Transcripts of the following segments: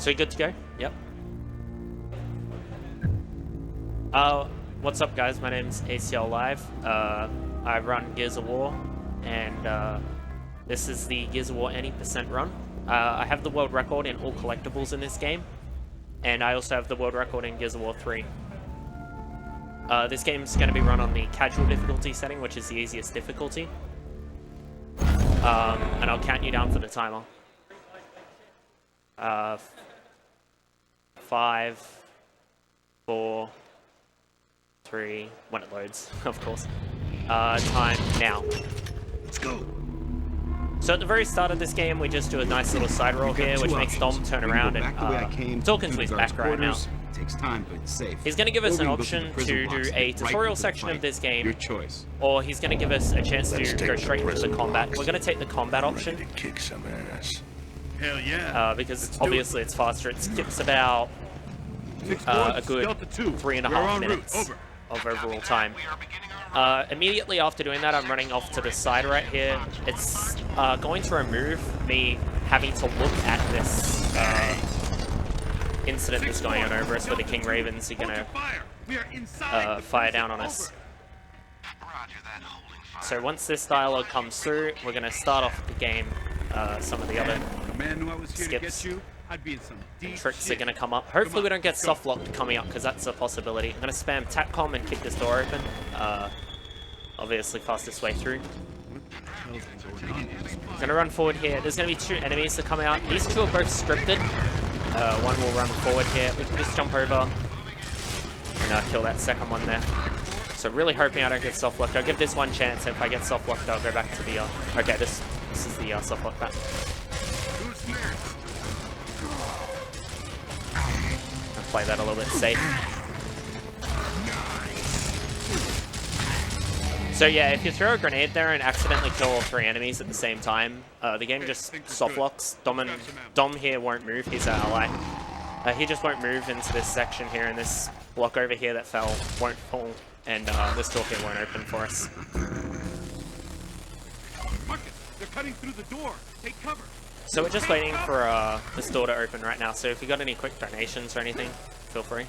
So you good to go? Yep. What's up, guys? My name's Acllive. I run Gears of War, and this is the Gears of War any percent run. I have the world record in all collectibles in this game, and I also have the world record in Gears of War 3. This game's going to be run on the casual difficulty setting, which is the easiest difficulty. And I'll count you down for the timer. 5, 4, 3, when it loads, of course. Time now. Let's go. So at the very start of this game, we just do a nice little side roll here, which makes Dom turn around and talk into his back right now. Takes time, but it's safe. He's going to give us an option to do a tutorial section of this game, your choice, or he's going to give us a chance to go straight into the combat. We're going to take the combat option. Kick some ass. Hell yeah. Because obviously it's faster. It skips about a good 3.5 minutes of overall time. Immediately after doing that, I'm running off to the side right here. It's going to remove me having to look at this incident that's going on over us with the King Ravens. You're going to fire down on us. So once this dialogue comes through, we're going to start off the game. Some of the other skips and tricks are going to come up. Hopefully we don't get soft locked coming up, because that's a possibility. I'm going to spam TAPCOM and kick this door open. Obviously fastest way through. I'm going to run forward here. There's going to be 2 enemies that come out. These 2 are both scripted. One will run forward here. We can just jump over and kill that second one there. So really hoping I don't get soft locked. I'll give this one chance. If I get soft locked, I'll go back to the... okay, this is the soft lock back. I'll play that a little bit safe. So yeah, if you throw a grenade there and accidentally kill all 3 enemies at the same time, the game just soft locks. Dom here won't move, he's our ally. He just won't move into this section here, and this block over here that fell won't fall, and this door here won't open for us. They're cutting through the door. Take cover. So we're just waiting for this door to open right now, so if you got any quick donations or anything, feel free.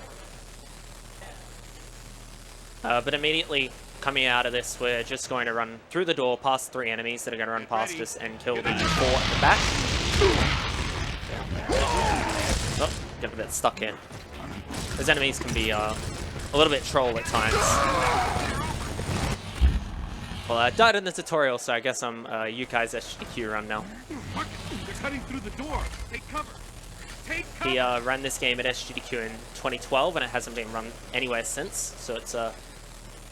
But immediately coming out of this, we're just going to run through the door past 3 enemies that are going to run past us and kill the 4 at the back. Oh, get a bit stuck here. Those enemies can be a little bit troll at times. Well, I died in the tutorial, so I guess I'm Yukai's SGDQ run now. They're cutting through the door. Take cover. Take cover. He ran this game at SGDQ in 2012, and it hasn't been run anywhere since, so it's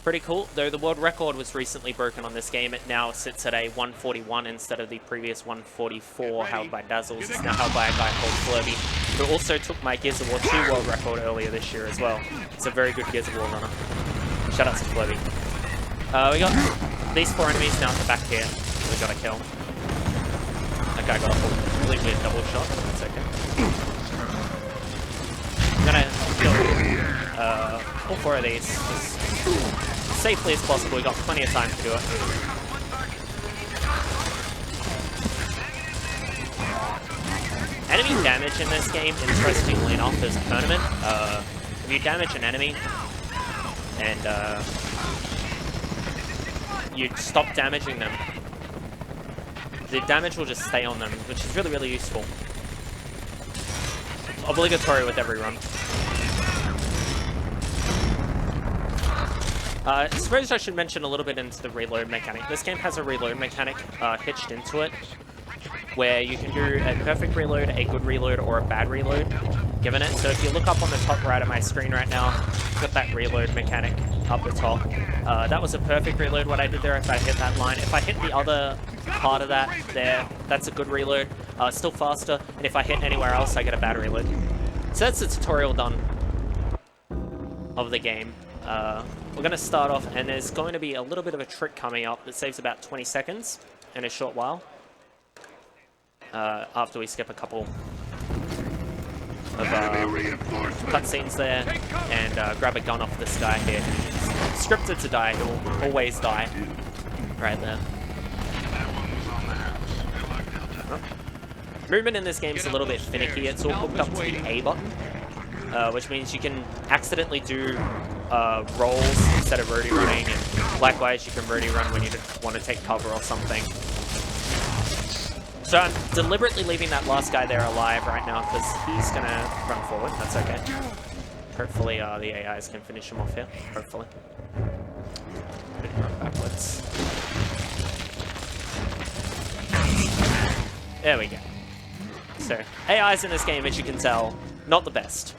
pretty cool. Though the world record was recently broken on this game, it now sits at a 141 instead of the previous 144 held by Dazzles. It's now held by a guy called Flurby, who also took my Gears of War 2 world record earlier this year as well. It's a very good Gears of War runner. Shout out to Flurby. We got these 4 enemies now at the back here. We gotta kill. That guy got a really weird double shot. That's okay. I'm gonna kill all 4 of these as safely as possible. We got plenty of time to do it. Enemy damage in this game, interestingly enough, is permanent. If you damage an enemy and you stop damaging them, the damage will just stay on them, which is really, really useful. Obligatory with every run. I suppose I should mention a little bit into the reload mechanic. This game has a reload mechanic hitched into it, where you can do a perfect reload, a good reload, or a bad reload, given it. So if you look up on the top right of my screen right now, I've got that reload mechanic up the top. That was a perfect reload, what I did there, if I hit that line. If I hit the other part of that there, that's a good reload. Still faster, and if I hit anywhere else, I get a bad reload. So that's the tutorial done of the game. We're going to start off, and there's going to be a little bit of a trick coming up that saves about 20 seconds in a short while. After we skip a couple of cutscenes there, and grab a gun off this guy here. He's scripted to die, he'll always die. Right there. Oh. Movement in this game is a little bit finicky. It's all hooked up to the A button, which means you can accidentally do rolls instead of roadie running, and likewise you can roadie run when you want to take cover or something. So I'm deliberately leaving that last guy there alive right now because he's going to run forward. That's okay. Hopefully the AIs can finish him off here. Hopefully. Run backwards. There we go. So, AIs in this game, as you can tell, not the best.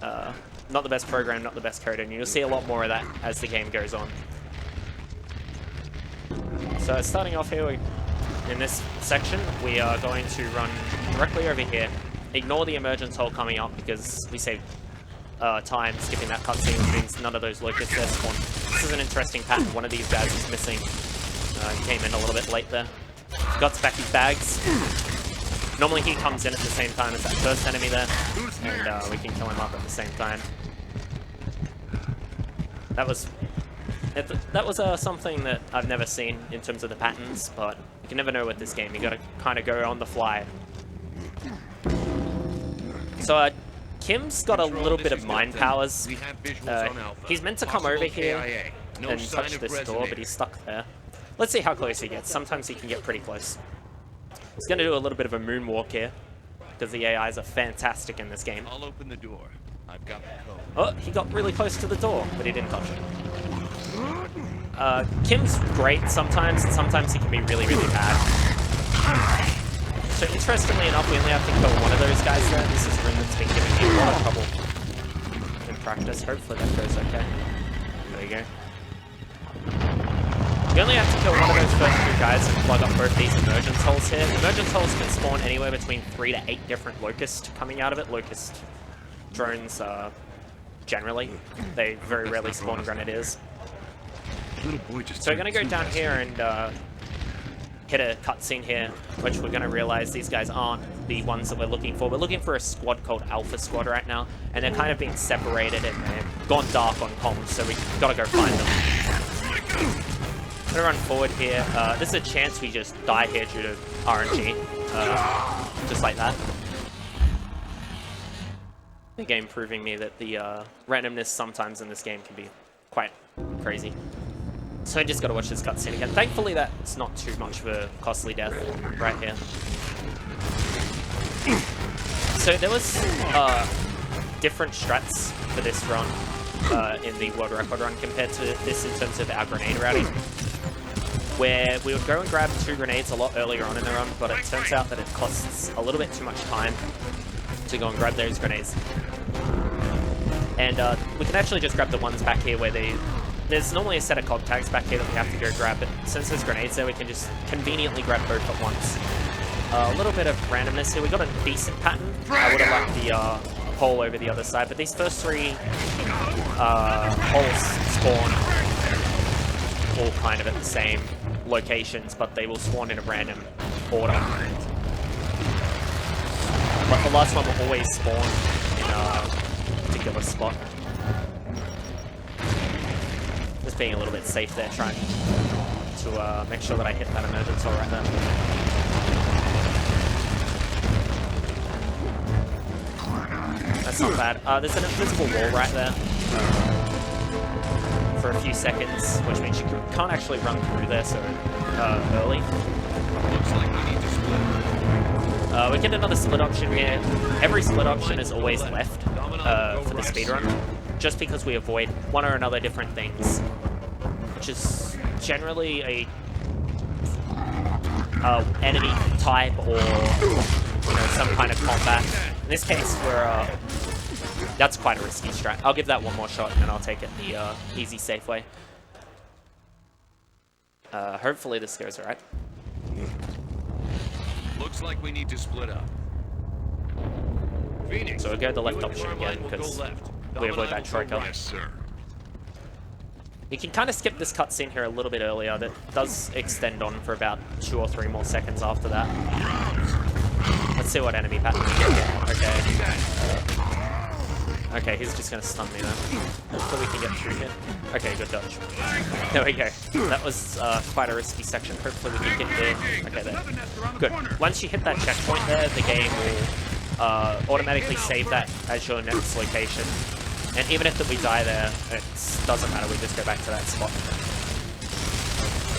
Not the best program, not the best code, and you'll see a lot more of that as the game goes on. So, starting off here, in this section, we are going to run directly over here. Ignore the emergence hole coming up because we save time skipping that cutscene, which means none of those locusts there spawn. This is an interesting pattern. One of these guys is missing. He came in a little bit late there. Guts back his bags. Normally he comes in at the same time as that first enemy there, and we can kill him up at the same time. That was something that I've never seen in terms of the patterns, but you can never know with this game. You gotta kind of go on the fly. So Kim's got a little bit of mind powers. He's meant to come over here and touch this door, but he's stuck there. Let's see how close he gets. Sometimes he can get pretty close. He's going to do a little bit of a moonwalk here, because the AIs are fantastic in this game. I'll open the door. I've got the code. Oh, he got really close to the door, but he didn't touch it. Kim's great sometimes, and sometimes he can be really, really bad. So interestingly enough, we only have to kill one of those guys there. This is a room that's been giving me a lot of trouble in practice. Hopefully that goes okay. There we go. You only have to kill one of those first two guys and plug up both these emergence holes here. Emergence holes can spawn anywhere between 3 to 8 different locusts coming out of it. Locust drones, generally. They very rarely spawn grenadiers. So we're going to go down here and hit a cutscene here, which we're going to realize these guys aren't the ones that we're looking for. We're looking for a squad called Alpha Squad right now, and they're kind of being separated and they've gone dark on comms, so we've got to go find them. I'm gonna run forward here. There's a chance we just die here due to RNG. Just like that. The game proving me that the randomness sometimes in this game can be quite crazy. So I just gotta watch this cutscene again. Thankfully that's not too much of a costly death right here. So there was different strats for this run in the world record run compared to this in terms of our grenade routing, where we would go and grab 2 grenades a lot earlier on in the run, but it turns out that it costs a little bit too much time to go and grab those grenades. And we can actually just grab the ones back here where there's normally a set of cog tags back here that we have to go grab, but since there's grenades there, we can just conveniently grab both at once. A little bit of randomness here. We got a decent pattern. I would have liked the hole over the other side, but these first 3 holes spawn all kind of at the same locations, but they will spawn in a random order. But the last one will always spawn in a particular spot. Just being a little bit safe there, trying to make sure that I hit that emergence hole right there. That's not bad. There's an invisible wall right there for a few seconds, which means you can't actually run through there so early. Looks like we need to split. We get another split option here. Every split option is always left for the speedrun, just because we avoid one or another different things, which is generally a enemy type or some kind of combat. In this case, that's quite a risky strat. I'll give that one more shot and then I'll take it the easy, safe way. Hopefully this goes alright. Looks like we need to split up. Phoenix, so we'll go the left option again because we avoid that troika. Yes, sir. You can kind of skip this cutscene here a little bit earlier. That does extend on for about 2 or 3 more seconds after that. Let's see what enemy pattern we get here. Okay, he's just going to stun me then. Hopefully we can get through here. Okay, good dodge. There we go. That was quite a risky section. Hopefully we can get there. Okay, there. Good. Once you hit that checkpoint there, the game will automatically save that as your next location. And even if we die there, it doesn't matter. We just go back to that spot.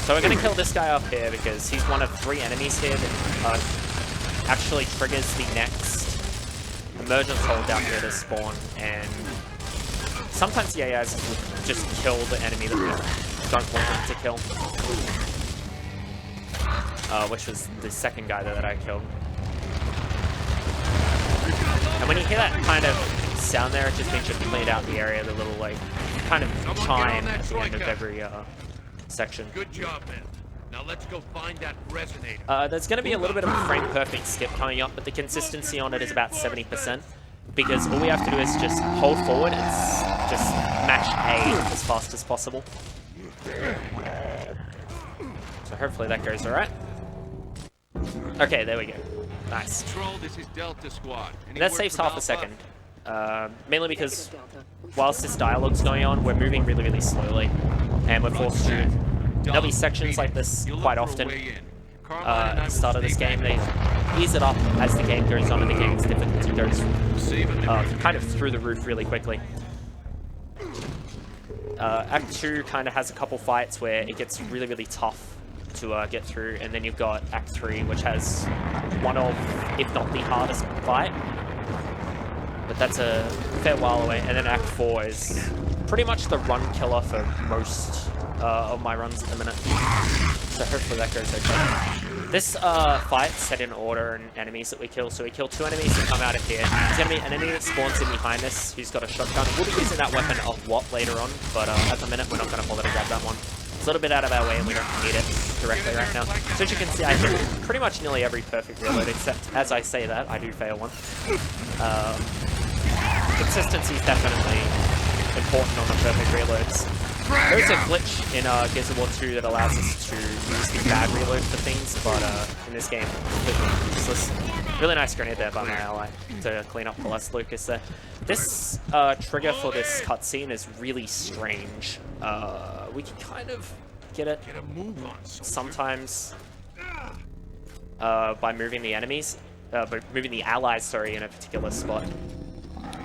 So we're going to kill this guy up here because he's one of 3 enemies here that actually triggers the next emergence hole down here to spawn. And sometimes the AIs will just kill the enemy that we don't want them to kill. Which was the second guy that I killed. And when you hear that kind of sound there, it just means you've cleared out the area, the little like kind of chime at the end of every section. Good job, man. Now let's go find that resonator. There's going to be a little bit of a frame perfect skip coming up, but the consistency on it is about 70%. Because all we have to do is just hold forward and just mash A as fast as possible. So hopefully that goes alright. Okay, there we go. Nice. Control, this is Delta Squad. And that saves half a second. Mainly because whilst this dialogue's going on, we're moving really, really slowly. And we're forced to... There'll be sections like this quite often. At the start of this game, they ease it up as the game goes on and the game's difficulty goes kind of through the roof really quickly. Act 2 kind of has a couple fights where it gets really, really tough to get through, and then you've got Act 3, which has one of, if not the hardest fight. But that's a fair while away, and then Act 4 is pretty much the run killer for most of my runs at the minute. So hopefully that goes okay. This fight's set in order and enemies that we kill. So we kill 2 enemies that come out of here. There's going to be an enemy that spawns in behind us who's got a shotgun. We'll be using that weapon a lot later on, but at the minute we're not going to bother to grab that one. It's a little bit out of our way and we don't need it directly right now. So as you can see, I hit pretty much nearly every perfect reload, except as I say that, I do fail one. Consistency is definitely important on the perfect reloads. There's a glitch in Gears of War 2 that allows us to use the bad reload for things, but in this game, completely useless. Really nice grenade there by my ally to clean up the last Lucas there. This trigger for this cutscene is really strange. We can kind of get it sometimes by moving the enemies, by moving the allies, sorry, in a particular spot.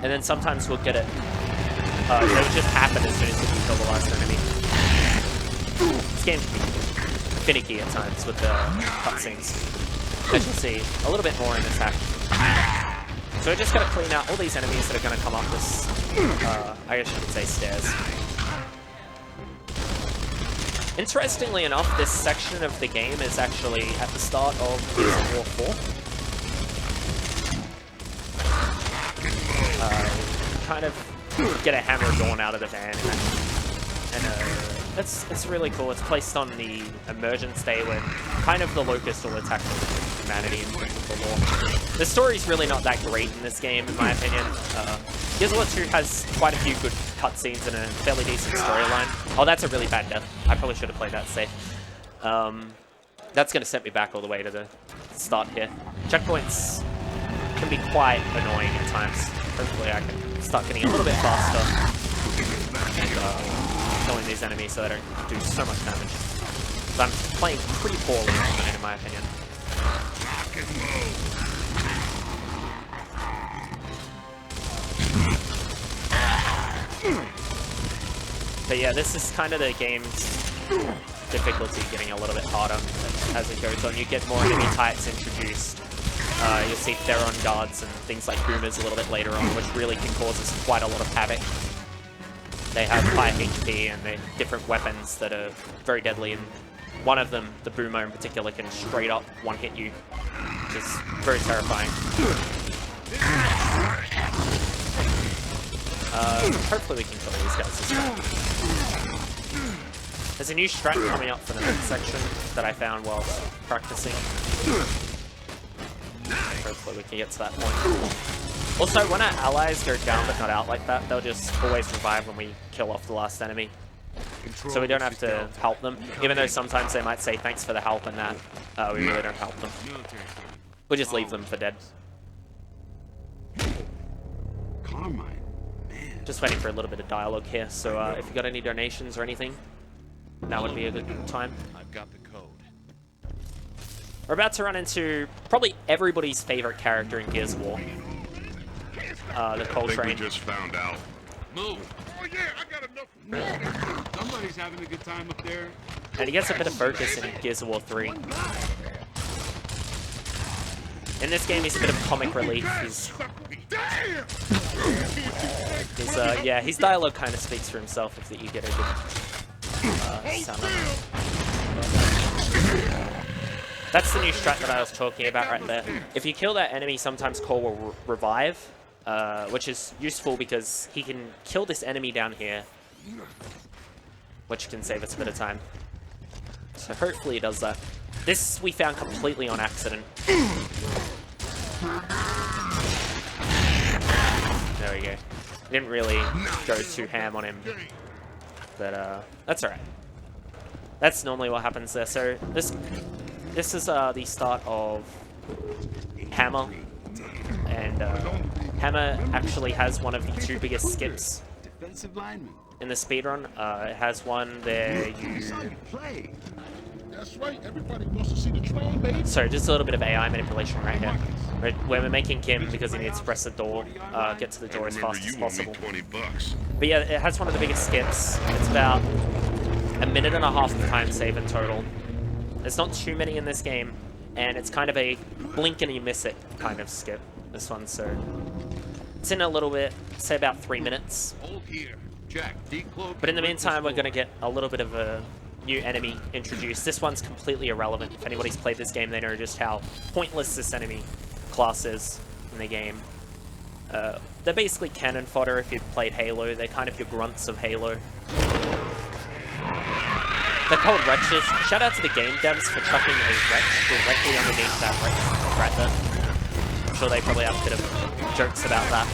And then sometimes we'll get it. It would just happen as soon as we kill the last enemy. This game's finicky at times with the cutscenes. As you'll see, a little bit more in attack. So we're just going to clean out all these enemies that are going to come up this, I guess you could say, stairs. Interestingly enough, this section of the game is actually at the start of Gears of War 4. Kind of get a hammer drawn out of the van, and it's really cool. It's placed on the emergence day when kind of the Locust will attack humanity and bring the law. The story's really not that great in this game, in my opinion. Gears of War 2 has quite a few good cutscenes and a fairly decent storyline. Oh, that's a really bad death. I probably should have played that safe. That's going to set me back all the way to the start here. Checkpoints can be quite annoying at times. Hopefully I can start getting a little bit faster and killing these enemies so they don't do so much damage. But I'm playing pretty poorly at the minute, in my opinion. But yeah, this is kind of the game's difficulty getting a little bit harder as it goes on. You get more enemy types introduced. You'll see Theron guards and things like boomers a little bit later on, which really can cause us quite a lot of havoc. They have high HP and they're different weapons that are very deadly, and one of them, the boomer in particular, can straight up one-hit you, which is very terrifying. Hopefully we can kill these guys as well. There's a new strat coming up for the next section that I found while practicing. Hopefully we can get to that point. Also, when our allies go down but not out like that, they'll just always revive when we kill off the last enemy. So we don't have to help them, even though sometimes they might say thanks for the help and that. We really don't help them. We'll just leave them for dead. Carmine, man. Just waiting for a little bit of dialogue here, so if you got any donations or anything, That would be a good time. I've got the code. We're about to run into probably everybody's favorite character in Gears of War. The Coltrane. just found out. Move. Oh yeah, I got enough. Somebody's having a good time up there. And he gets a bit of focus in Gears of War 3. In this game, he's a bit of comic relief. His dialogue kind of speaks for himself if you get a good sound on it. That's the new strat that I was talking about right there. If you kill that enemy, sometimes Core will revive, which is useful because he can kill this enemy down here, which can save us a bit of time. So hopefully he does that. This we found completely on accident. There we go. Didn't really go too ham on him, but that's alright. That's normally what happens there. So this is the start of Hammer, and Hammer actually has one of the two biggest skips in the speedrun. It has one there you... That's right. Everybody wants to see the train, baby. So just a little bit of AI manipulation right here. Where we're making Kim, because he needs to press the door, get to the door as fast as possible. $20. But yeah, it has one of the biggest skips. It's about a minute and a half of time save in total. There's not too many in this game, and it's kind of a blink and you miss it kind of skip, this one, so... It's in a little bit, say about 3 minutes. Hold here. Jack, decloak. But in the meantime, we're going to get a little bit of a new enemy introduced. This one's completely irrelevant. If anybody's played this game, they know just how pointless this enemy class is in the game. They're basically cannon fodder if you've played Halo. They're kind of your grunts of Halo. They're called wretches. Shout out to the game devs for chucking a wretch directly underneath that wretch right there. I'm sure they probably have a bit of jokes about that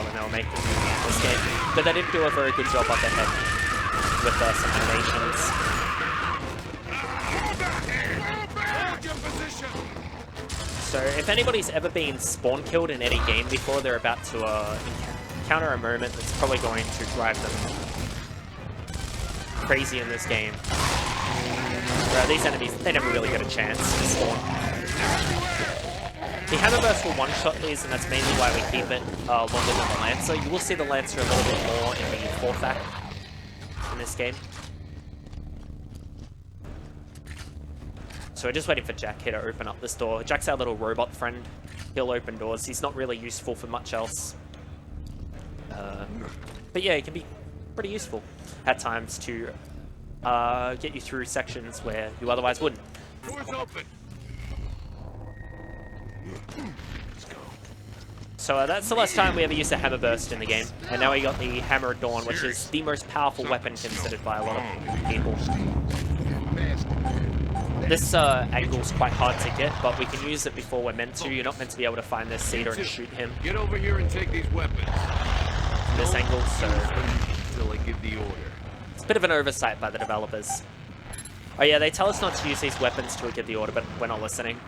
when they were making this game. But they didn't do a very good job up ahead with some animations. So if anybody's ever been spawn killed in any game before, they're about to encounter a moment that's probably going to drive them crazy in this game. These enemies, they never really get a chance to spawn. The Hammerburst will one-shot these, and that's mainly why we keep it longer than the Lancer. You will see the Lancer a little bit more in the 4th act in this game. So we're just waiting for Jack here to open up this door. Jack's our little robot friend. He'll open doors. He's not really useful for much else. But yeah, he can be pretty useful at times to get you through sections where you otherwise wouldn't. Doors open. Let's go. So that's the last time we ever used a Hammer Burst in the game. And now we got the Hammer of Dawn, which is the most powerful weapon considered by a lot of people. This angle's quite hard to get, but we can use it before we're meant to. You're not meant to be able to find this Cedar and shoot him Get over here and take these weapons. from this angle, so Until I give the order. it's a bit of an oversight by the developers. Oh yeah, they tell us not to use these weapons till we give the order, but we're not listening.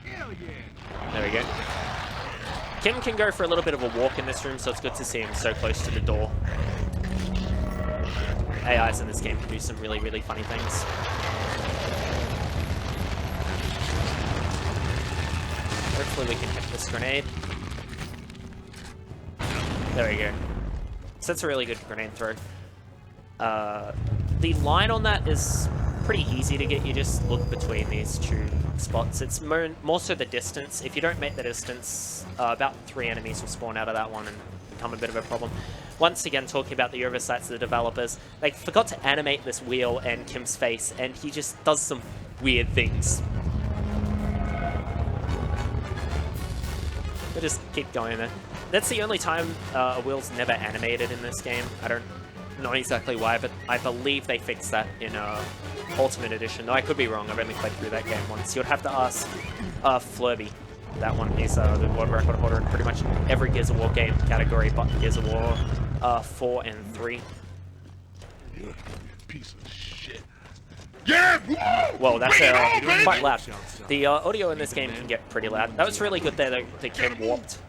Hell yeah. There we go. Kim can go for a little bit of a walk in this room, so it's good to see him so close to the door. AIs in this game can do some really, really funny things. Hopefully we can hit this grenade. There we go. So that's a really good grenade throw. The line on that is pretty easy to get. You just look between these two spots. It's more so the distance. If you don't make the distance, about 3 enemies will spawn out of that one and become a bit of a problem. Once again, talking about the oversights of the developers, they forgot to animate this wheel and Kim's face, and he just does some weird things. We'll just keep going there. That's the only time a wheel's never animated in this game. I don't know exactly why, but I believe they fixed that in Ultimate Edition. No, I could be wrong. I've only played through that game once. You would have to ask Flurby. That one is the world record holder in pretty much every Gears of War game category, but Gears of War 4 and 3. Piece of shit. Yeah! Whoa, that's quite loud. The audio in this game can get pretty loud. That was really good there, that Kim warped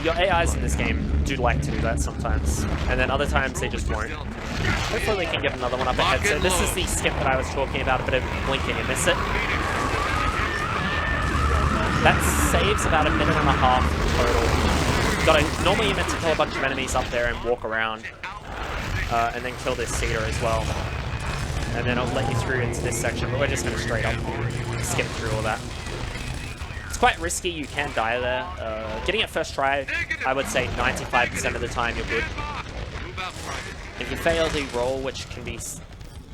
Your AIs in this game do like to do that sometimes, and then other times they just won't. Hopefully we can get another one up ahead. So this is the skip that I was talking about, a bit of blinking and miss it. That saves about 1.5 minutes total. Normally you're meant to kill a bunch of enemies up there and walk around, and then kill this cedar as well. And then I'll let you through into this section, but we're just going to straight up skip through all that. It's quite risky, you can die there. Getting it first try, I would say 95% of the time you're good. If you fail the roll, which can be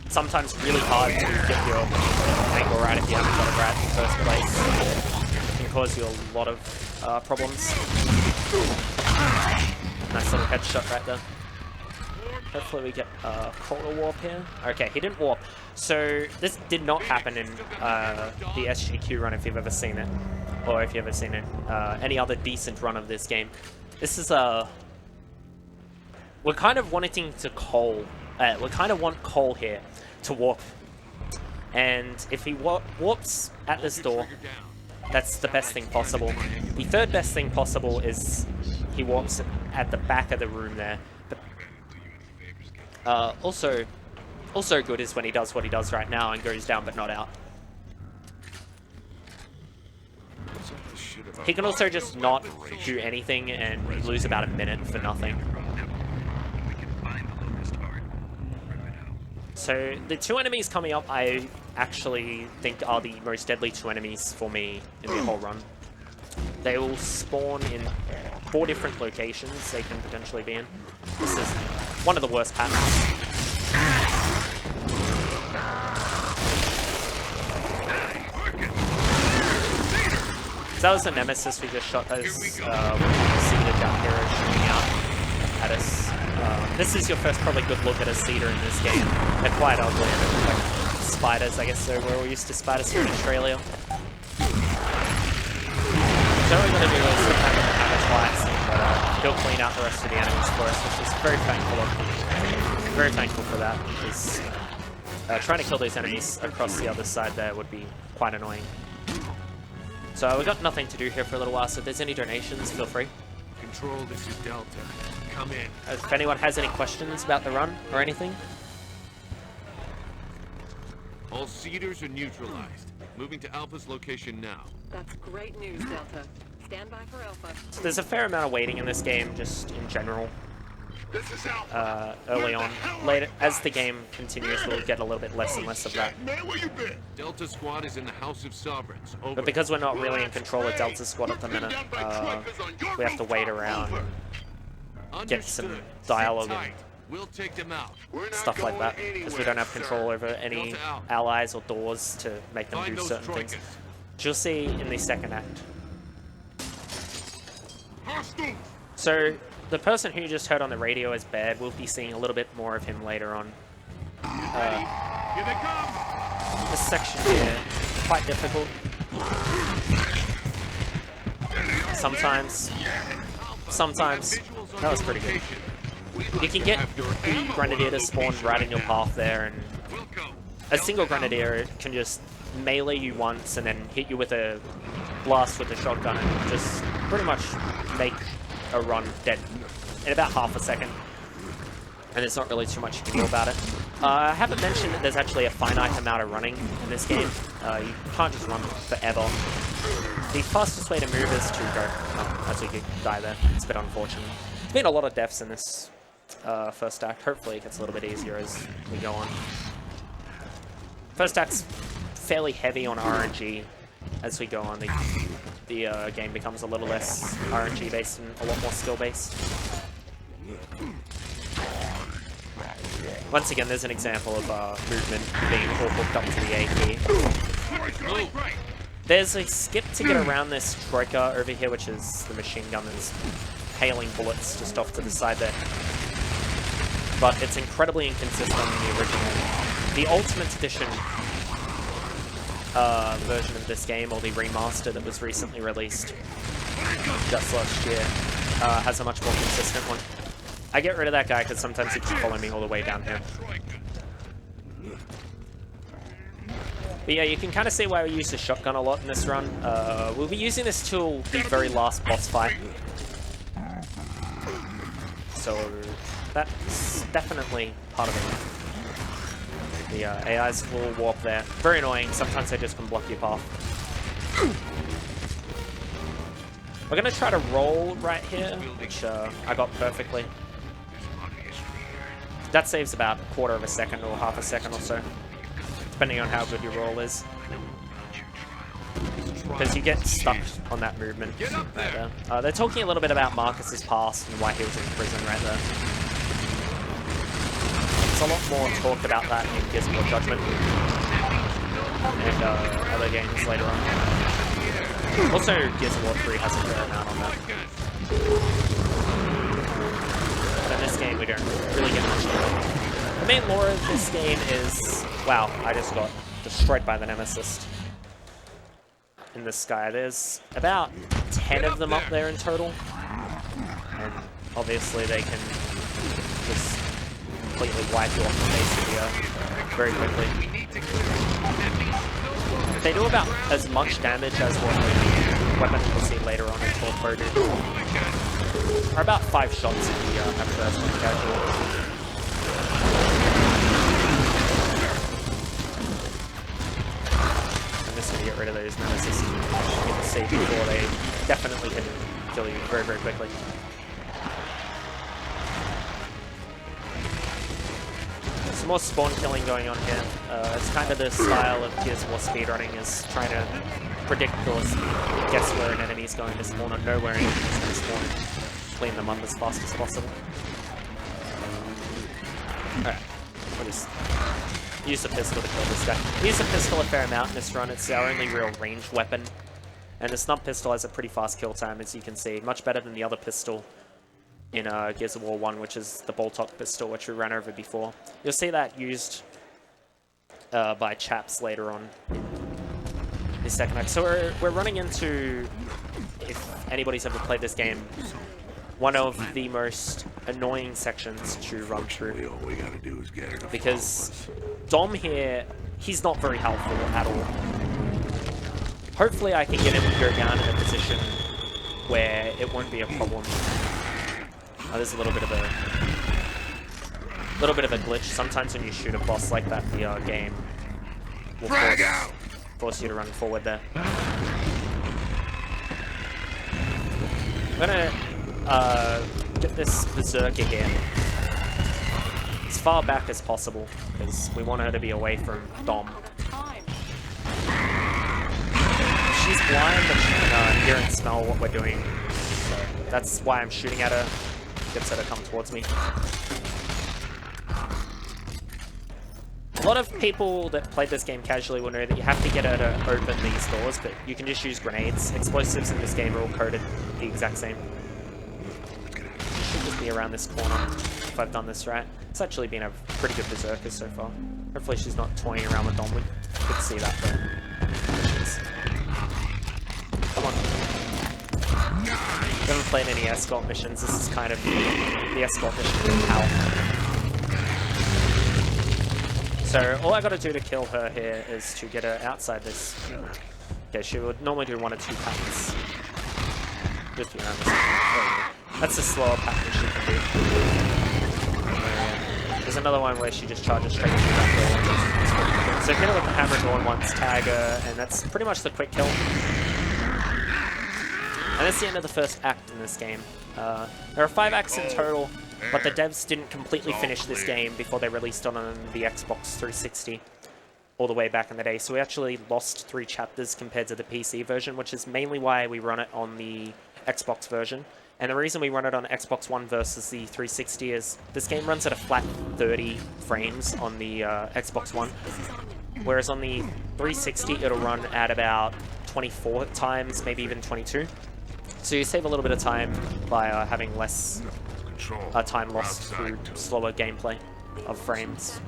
sometimes really hard to get your angle right if you haven't got it right in the first place, it can cause you a lot of problems. Nice little headshot right there. Hopefully we get a quarter warp here. Okay, he didn't warp. So this did not happen in the SGQ run if you've ever seen it. Or if you've ever seen it, any other decent run of this game. This is a... We're kind of wanting to Cole. We kind of want Cole here to warp. And if he warps at this door, that's the best thing possible. The third best thing possible is he warps at the back of the room there. But also good is when he does what he does right now and goes down but not out. He can also just not do anything and lose about a minute for nothing. So the two enemies coming up I actually think are the most deadly two enemies for me in the whole run. They will spawn in 4 different locations they can potentially be in. This is one of the worst patterns. So that was the Nemesis we just shot. Those Cedar Jump Heroes shooting out at us. This is your first probably good look at a Cedar in this game. They're quite ugly. They're like spiders, I guess, so we're used to spiders here in Australia. So what we're going to do is look at the hammer twice, but he'll clean out the rest of the enemies for us, which is very thankful of him. Very thankful for that, because trying to kill these enemies across the other side there would be quite annoying. So we've got nothing to do here for a little while, so if there's any donations, feel free. Control, this is Delta. Come in. If anyone has any questions about the run or anything. All Cedars are neutralized. Moving to Alpha's location now. That's great news, Delta. Stand by for Alpha. So there's a fair amount of waiting in this game, just in general. This is Alpha. Early on. Later, as the game continues, we'll get a little bit less and less of that. Man, where you been? Delta Squad is in the House of Sovereigns. Over. But because we're not really in control of Delta Squad at the minute, we have to wait around and get some dialogue and We'll take them out. stuff like that, because we don't have control over any allies or doors to make them do certain things. Which you'll see in the second act. So, the person who you just heard on the radio as Bad, we'll be seeing a little bit more of him later on. Here they come. This section here, quite difficult. Sometimes, that was pretty good. You can get the Grenadier to spawn right in your path there, and a single Grenadier can just melee you once and then hit you with a blast with a shotgun and just pretty much make a run dead in about half a second. And there's not really too much you can do about it. I haven't mentioned that there's actually a finite amount of running in this game. You can't just run forever. The fastest way to move is to go. Oh, that's a good die there. It's a bit unfortunate. There's been a lot of deaths in this first act. Hopefully it gets a little bit easier as we go on. First act's fairly heavy on RNG. As we go on, the game becomes a little less RNG based and a lot more skill based. Once again, there's an example of movement being all hooked up to the AP. There's a skip to get around this Troika over here, which is the machine gun that's hailing bullets just off to the side there. But it's incredibly inconsistent in the original. The Ultimate Edition version of this game, or the remaster that was recently released just last year, has a much more consistent one. I get rid of that guy because sometimes he can follow me all the way down here. But yeah, you can kind of see why we use the shotgun a lot in this run. We'll be using this till the very last boss fight. So that's definitely part of it. The AI's will warp there. Very annoying. Sometimes they just can block your path. We're going to try to roll right here, which I got perfectly. That saves about a quarter of a second or half a second or so, depending on how good your roll is. Because you get stuck on that movement right there. They're talking a little bit about Marcus's past and why he was in prison right there. There's a lot more talk about that in Gears of War Judgment and other games later on. Also, Gears of War 3 has a fair amount on that. But in this game, we don't really get much of it. The main lore of this game is... Wow, I just got destroyed by the Nemesis. In the sky. There's about 10 of them up there in total. And obviously they can just completely wipe you off the face of the earth very quickly. They do about as much damage as what the weapon we'll see later on in Torpo do. Or about 5 shots in the first casual. Just gonna get rid of those nemesis you can see before they definitely can kill you very, very quickly. Some more spawn killing going on here. It's kind of the style of Gears of War speedrunning, is trying to predict or guess where an enemy's going to spawn or know where an enemy's going to spawn and clean them up as fast as possible. Alright, we'll just use the pistol to kill this guy. We use the pistol a fair amount in this run. It's our only real ranged weapon. And the snub pistol has a pretty fast kill time, as you can see. Much better than the other pistol in Gears of War 1, which is the bolt-up pistol, which we ran over before. You'll see that used by chaps later on in the second act. So we're running into, if anybody's ever played this game, one of the most annoying sections to run through. All we gotta do is get it. Because Dom here, he's not very helpful at all. Hopefully I can get him to go down in a position where it won't be a problem. There's a little bit of a glitch. Sometimes when you shoot a boss like that, the game will force you to run forward there. I'm gonna get this Berserker here as far back as possible, because we want her to be away from Dom. She's blind, but she can hear and smell what we're doing. So that's why I'm shooting at her. Gets her to come towards me. A lot of people that played this game casually will know that you have to get her to open these doors, but you can just use grenades. Explosives in this game are all coded the exact same. Should just be around this corner if I've done this right. It's actually been a pretty good Berserker so far. Hopefully she's not toying around with Dom. We could see that though. Come on. We haven't played any escort missions. This is kind of the escort mission in hell. So all I gotta do to kill her here is to get her outside this. Okay, she would normally do 1 or 2 patterns. Just be around this. That's a slower pattern she can do. There's another one where she just charges straight through that door. So hit her with the hammer door once, tag her, and that's pretty much the quick kill. And that's the end of the first act in this game. There are 5 acts in total, but the devs didn't completely finish this game before they released it on the Xbox 360 all the way back in the day. So we actually lost 3 chapters compared to the PC version, which is mainly why we run it on the Xbox version. And the reason we run it on Xbox One versus the 360 is this game runs at a flat 30 frames on the Xbox One, whereas on the 360 it'll run at about 24 times, maybe even 22. So you save a little bit of time by having less time lost through slower gameplay of frames.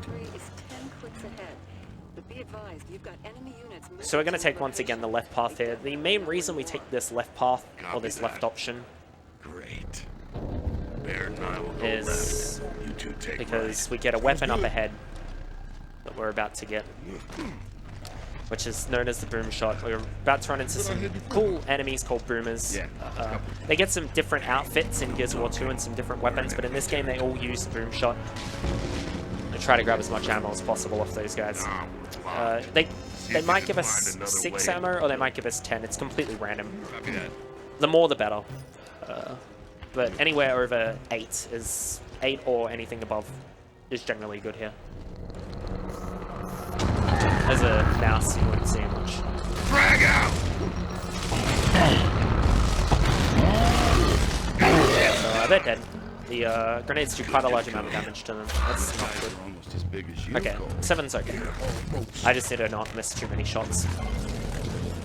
So we're going to take once again the left path here. The main reason we take this left path, or this left option, is because we get a weapon up ahead that we're about to get. which is known as the boom shot. We're about to run into some cool enemies called boomers. Yeah. They get some different outfits in Gears of War 2 and some different weapons, but in this game they all use the boom shot. And try to grab as much ammo as possible off those guys. They might give us 6 ammo, or they might give us 10. It's completely random. Copy that. The more the better. But anywhere over 8 is 8 or anything above is generally good here. As a mouse, you wouldn't see much. Frag out! So they're dead. The grenades do quite a large amount of damage to them. That's not good. Almost as big as you. Okay, 7's okay. I just need to not miss too many shots.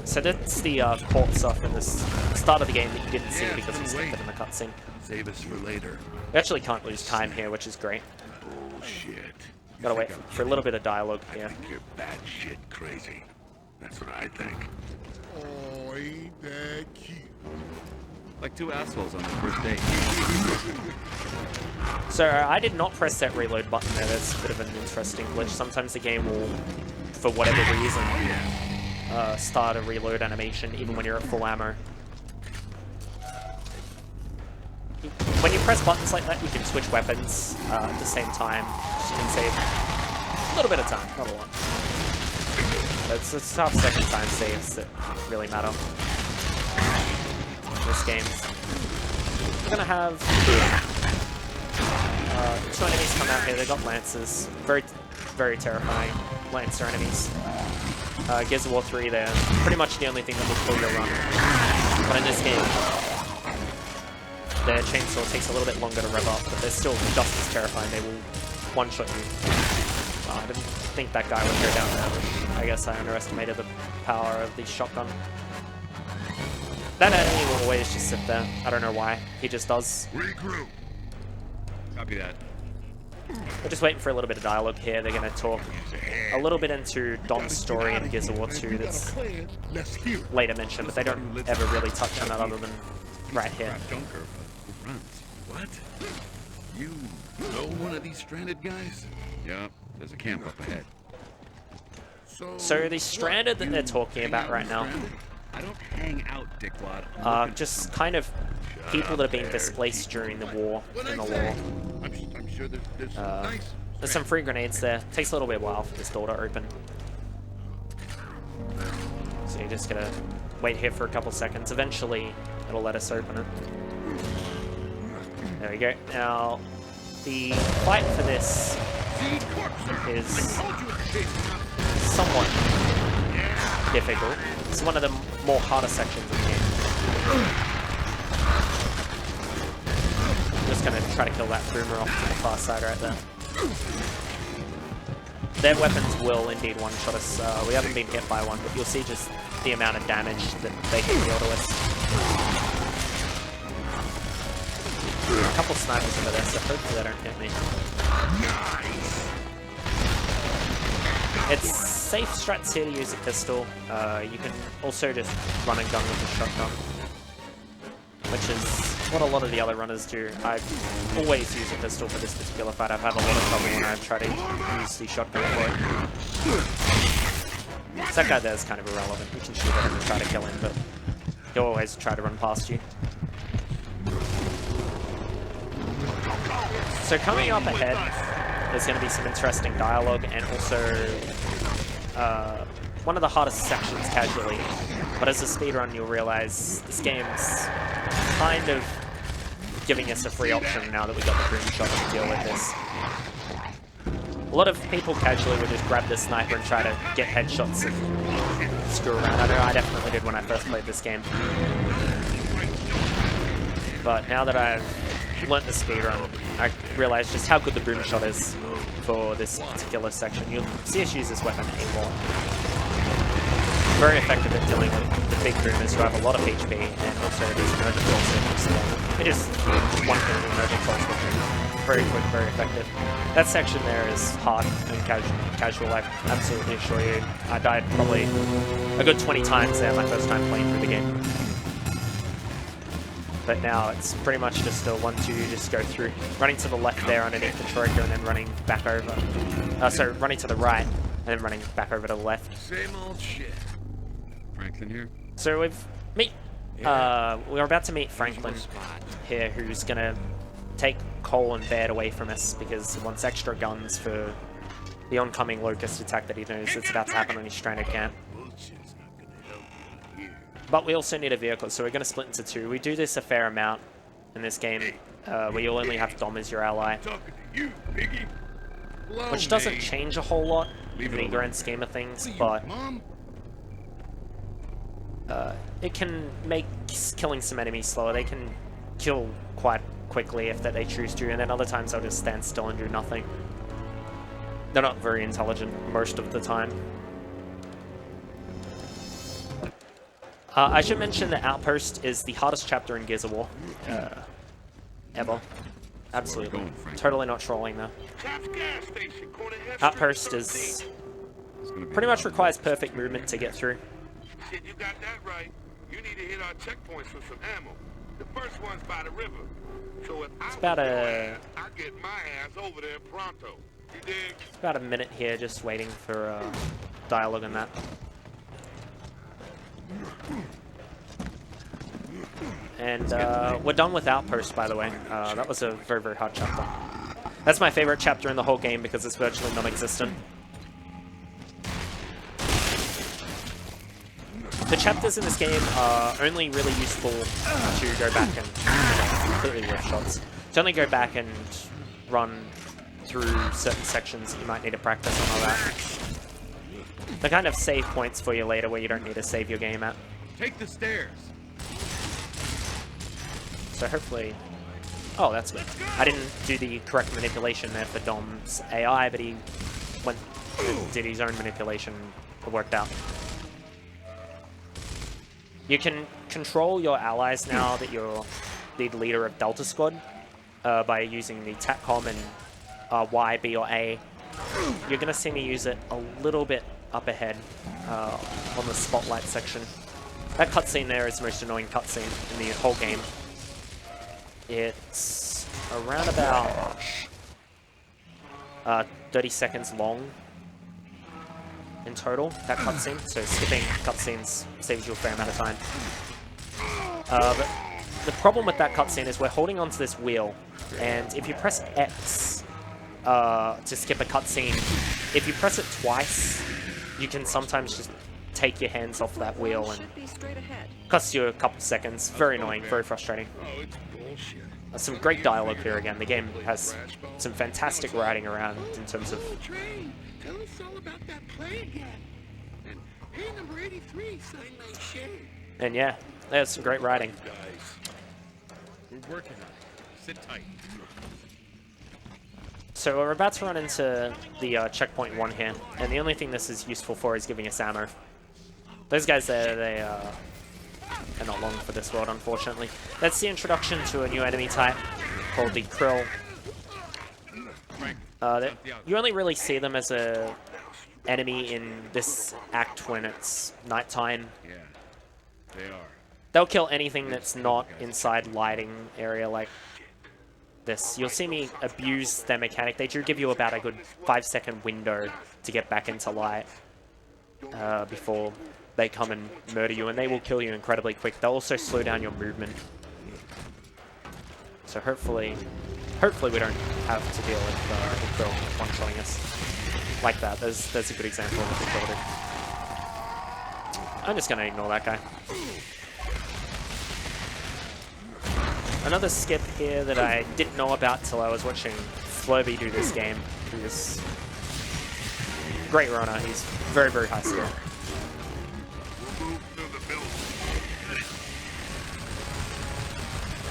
So that's the port stuff in the start of the game that you didn't see because we skipped it in the cutscene. Save us for later. We actually can't lose time here, which is great. Bullshit. Gotta wait for a little bit of dialogue here. I think you're bad shit crazy. That's what I think. Oh, ain't that cute? Like two assholes on the first date. So I did not press that reload button there. That's a bit of an interesting glitch. Sometimes the game will, for whatever reason, start a reload animation even when you're at full ammo. When you press buttons like that, you can switch weapons at the same time. You can save a little bit of time, not a lot. It's half second time saves that really matter in this game. We're gonna have 2 enemies come out here. They got lancers, very terrifying lancer enemies. Gears of War 3, they're pretty much the only thing that will kill your run. But in this game, their chainsaw takes a little bit longer to rev up, but they're still just as terrifying. They will one-shot you. I didn't think that guy would go down there, but I guess I underestimated the power of the shotgun. That enemy will always just sit there. I don't know why. He just does. Regroup. Copy that. We're just waiting for a little bit of dialogue here. They're going to talk a little bit into Dom's story in Gears of War 2 that's later mentioned, but they don't ever really touch on it other than right here. Junker who runs. What? You know one of these stranded guys? Yeah, there's a camp up ahead. So the stranded that they're talking about right now I don't hang out, dickwad. are just kind of people that have been displaced during the war, in the war. I'm sure there's nice. There's some free grenades there. Takes a little bit while for this door to open. So you're just gonna wait here for a couple seconds. Eventually, it'll let us open it. There we go. Now, the fight for this is somewhat difficult. It's one of the more harder sections of the game. I'm just gonna try to kill that boomer off to the far side right there. Their weapons will indeed one-shot us. We haven't been hit by one, but you'll see just the amount of damage that they can deal to us. A couple snipers over there, so hopefully they don't hit me. It's safe strats here to use a pistol. You can also just run and gun with a shotgun, which is what a lot of the other runners do. I always use a pistol for this particular fight. I've had a lot of trouble when I've tried to use the shotgun for it. So that guy there is kind of irrelevant. You can shoot at him and try to kill him, but he'll always try to run past you. So coming up ahead, there's going to be some interesting dialogue and also one of the hardest sections casually. But as a speedrun, you'll realize this game's kind of giving us a free option now that we got the boom shot to deal with this. A lot of people casually would just grab the sniper and try to get headshots and screw around. I know I definitely did when I first played this game. But now that I've learnt the speedrun, I realize just how good the boom shot is for this particular section. You'll see us use this weapon a lot. Very effective at dealing with the big boomers who have a lot of HP, and also these emergent pulse. It is one thing with emergent pulse. Very quick, very effective. That section there is hard and casual, I absolutely assure you. I died probably a good 20 times there my first time playing through the game. But now it's pretty much just a 1-2, just go through. Running to the left there underneath the troika and then running back over. Sorry, running to the right and then running back over to the left. Same old shit. Franklin here? So we're about to meet Franklin here, who's gonna take Cole and Baird away from us because he wants extra guns for the oncoming Locust attack that he knows it's about to happen on his stranded camp. But we also need a vehicle, so we're going to split into two. We do this a fair amount in this game, where you'll only have Dom as your ally, which doesn't change a whole lot in the grand scheme of things, but it can make killing some enemies slower. They can kill quite quickly if they choose to, and then other times they'll just stand still and do nothing. They're not very intelligent most of the time. I should mention that Outpost is the hardest chapter in Gears of War ever. Absolutely. Totally not trolling though. Outpost is pretty much requires perfect movement to get through. Shit, you got that right. You need to hit our checkpoints for some ammo. The first one's by the river. So if It's about I get my ass over there pronto. You dig? It's about a minute here, just waiting for dialogue on that. And we're done with Outpost, by the way. That was a very, very hard chapter. That's my favorite chapter in the whole game because it's virtually non-existent. The chapters in this game are only really useful to go back and completely whiff shots. To only go back and run through certain sections you might need to practice and all that. They're kind of save points for you later where you don't need to save your game at. Take the stairs. So hopefully... Oh, that's good. I didn't do the correct manipulation there for Dom's AI, but he went and did his own manipulation. It worked out. You can control your allies now that you're the leader of Delta Squad by using the TACCOM and Y, B, or A. You're going to see me use it a little bit up ahead on the spotlight section. That cutscene there is the most annoying cutscene in the whole game. It's around about 30 seconds long in total, that cutscene. So skipping cutscenes saves you a fair amount of time. But the problem with that cutscene is we're holding onto this wheel, and if you press X to skip a cutscene, if you press it twice, you can sometimes just take your hands off that wheel and costs you a couple seconds. Very annoying, very frustrating. Some great dialogue here again. The game has some fantastic writing around in terms of... Tell us all about that play again. And hey, number 83, something like shit. And yeah, there's some great writing. We're working on it. Sit tight. So we're about to run into the checkpoint 1 here, and the only thing this is useful for is giving us ammo. Those guys there, they are not long for this world, unfortunately. That's the introduction to a new enemy type called the Krill. You only really see them as a enemy in this act when it's nighttime. Yeah, they are. They'll kill anything that's not inside lighting area like this. You'll see me abuse their mechanic. They do give you about a good 5-second window to get back into light before they come and murder you, and they will kill you incredibly quick. They'll also slow down your movement. So hopefully we don't have to deal with the Krill one-shotting us like that. There's a good example of what the Krill do. I'm just going to ignore that guy. Another skip here that I didn't know about till I was watching Flurby do this game. He's a great runner. He's very, very high skill.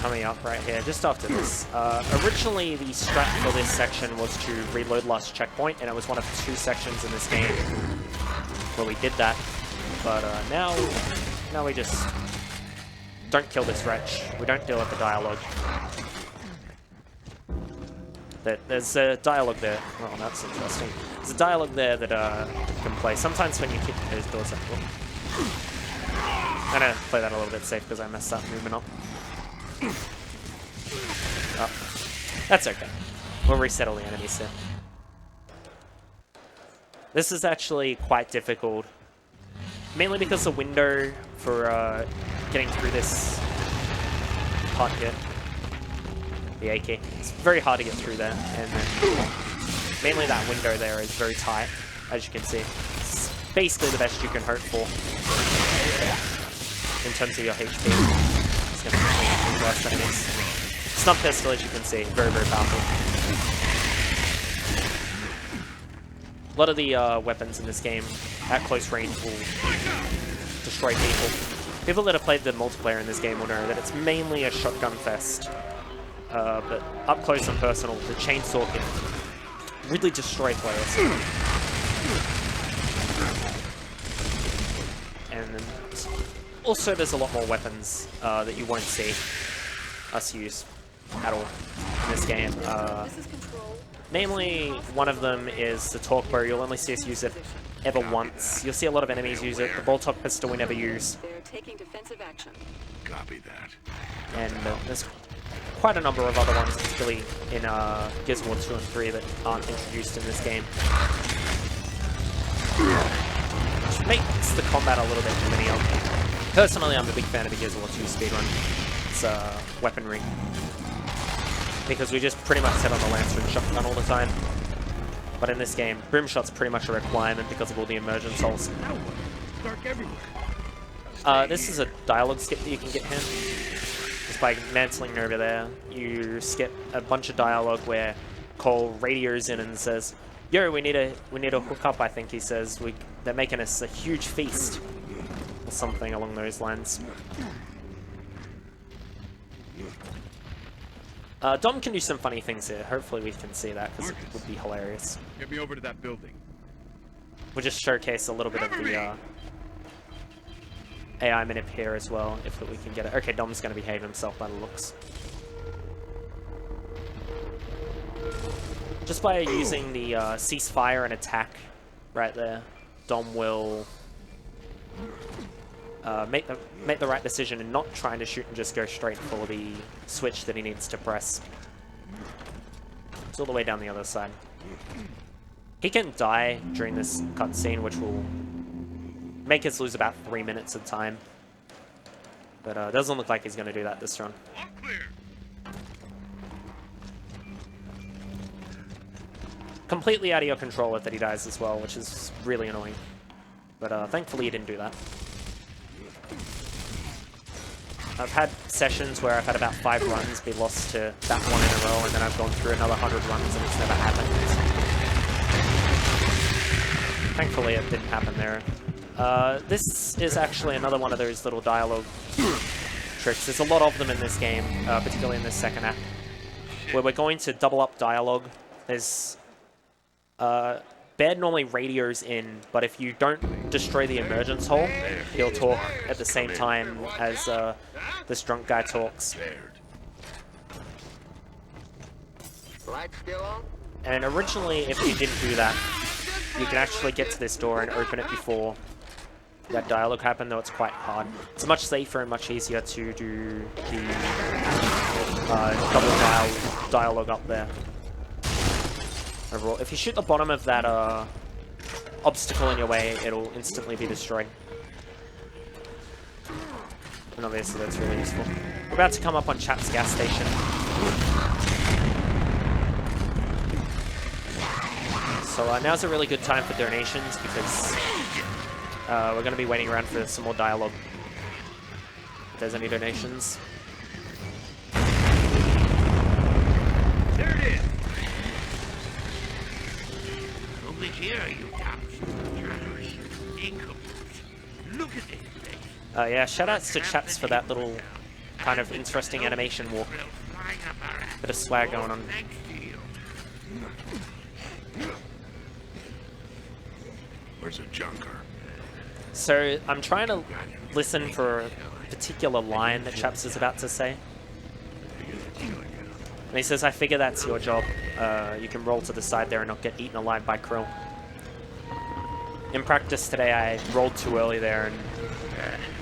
Coming up right here, just after this. Originally, the strat for this section was to reload last checkpoint, and it was one of 2 sections in this game where we did that. But now we just don't kill this wretch. We don't deal with the dialogue. There's a dialogue there. Oh, that's interesting. There's a dialogue there that you can play. Sometimes when you kick those doors up. I'm gonna play that a little bit safe because I messed that movement up. Oh, that's okay. We'll resettle the enemies here. This is actually quite difficult, mainly because the window for getting through this part here, the AK, it's very hard to get through there, and then mainly that window there is very tight, as you can see. It's basically the best you can hope for in terms of your HP. It's going to be worse enemies. Snub pistol, as you can see, very, very powerful. A lot of the weapons in this game at close range will destroy people. People that have played the multiplayer in this game will know that it's mainly a shotgun fest. But up close and personal, the chainsaw can really destroy players. And also there's a lot more weapons that you won't see us use at all in this game. Namely, one of them is the torque bow. You'll only see us use it ever once. You'll see a lot of enemies use it. The bolt-top pistol we never use. They're taking defensive action. Copy that. And there's quite a number of other ones, particularly in Gears of War 2 and 3 that aren't introduced in this game. Which makes the combat a little bit linear. Personally, I'm a big fan of the Gears of War 2 speedrun. It's weaponry. Because we just pretty much sit on the Lancer and shotgun all the time. But in this game, boom shot's pretty much a requirement because of all the immersion souls. Dark everywhere. This is a dialogue skip that you can get here. Just by mantling over there, you skip a bunch of dialogue where Cole radios in and says, "Yo, we need a hook up." I think he says they're making us a huge feast, or something along those lines. Dom can do some funny things here. Hopefully we can see that, because it would be hilarious. Get me over to that building. We'll just showcase a little bit of the AI manip here as well, if we can get it. Okay, Dom's going to behave himself by the looks. Just by using the ceasefire and attack right there, Dom will make the right decision and not trying to shoot and just go straight for the switch that he needs to press. It's all the way down the other side. He can die during this cutscene, which will make us lose about 3 minutes of time. But it doesn't look like he's going to do that this run. Completely out of your control that he dies as well, which is really annoying. But thankfully he didn't do that. I've had sessions where I've had about 5 runs be lost to that one in a row, and then I've gone through another 100 runs and it's never happened. Thankfully it didn't happen there. This is actually another one of those little dialogue tricks. There's a lot of them in this game, particularly in this second act, where we're going to double up dialogue. There's Baird normally radios in, but if you don't destroy the emergence hole, he'll talk at the same time as this drunk guy talks. And originally, if you didn't do that, you can actually get to this door and open it before that dialogue happened, though it's quite hard. It's much safer and much easier to do the double dialogue up there. Overall, if you shoot the bottom of that obstacle in your way, it'll instantly be destroyed. And obviously that's really useful. We're about to come up on Chap's gas station. So now's a really good time for donations, because we're going to be waiting around for some more dialogue. If there's any donations. There it is. Over here, you cops. Look at this place. Yeah, shoutouts to Chaps for that little kind of interesting animation walk. Bit of swag going on. Where's a junker? So I'm trying to listen for a particular line that Chaps is about to say. And he says, "I figure that's your job. You can roll to the side there and not get eaten alive by krill." In practice today, I rolled too early there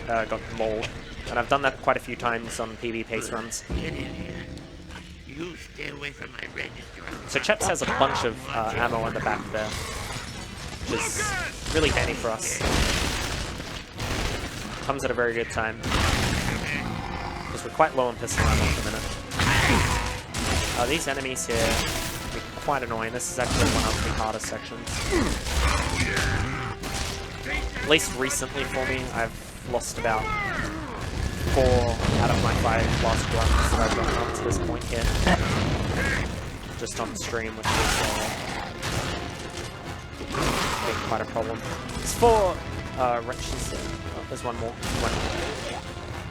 and got mauled. And I've done that quite a few times on PB pace runs. Get in here. You stay away from my register. So Chaps has a bunch of ammo on the back there. which is really handy for us. Comes at a very good time, because we're quite low on pistol ammo at the minute. These enemies here are quite annoying. This is actually one of the hardest sections. At least recently for me, I've lost about 4 out of my 5 last runs that I've gotten up to this point here. Just on stream, which is been quite a problem. There's 4 wrenches there. Oh, there's one more.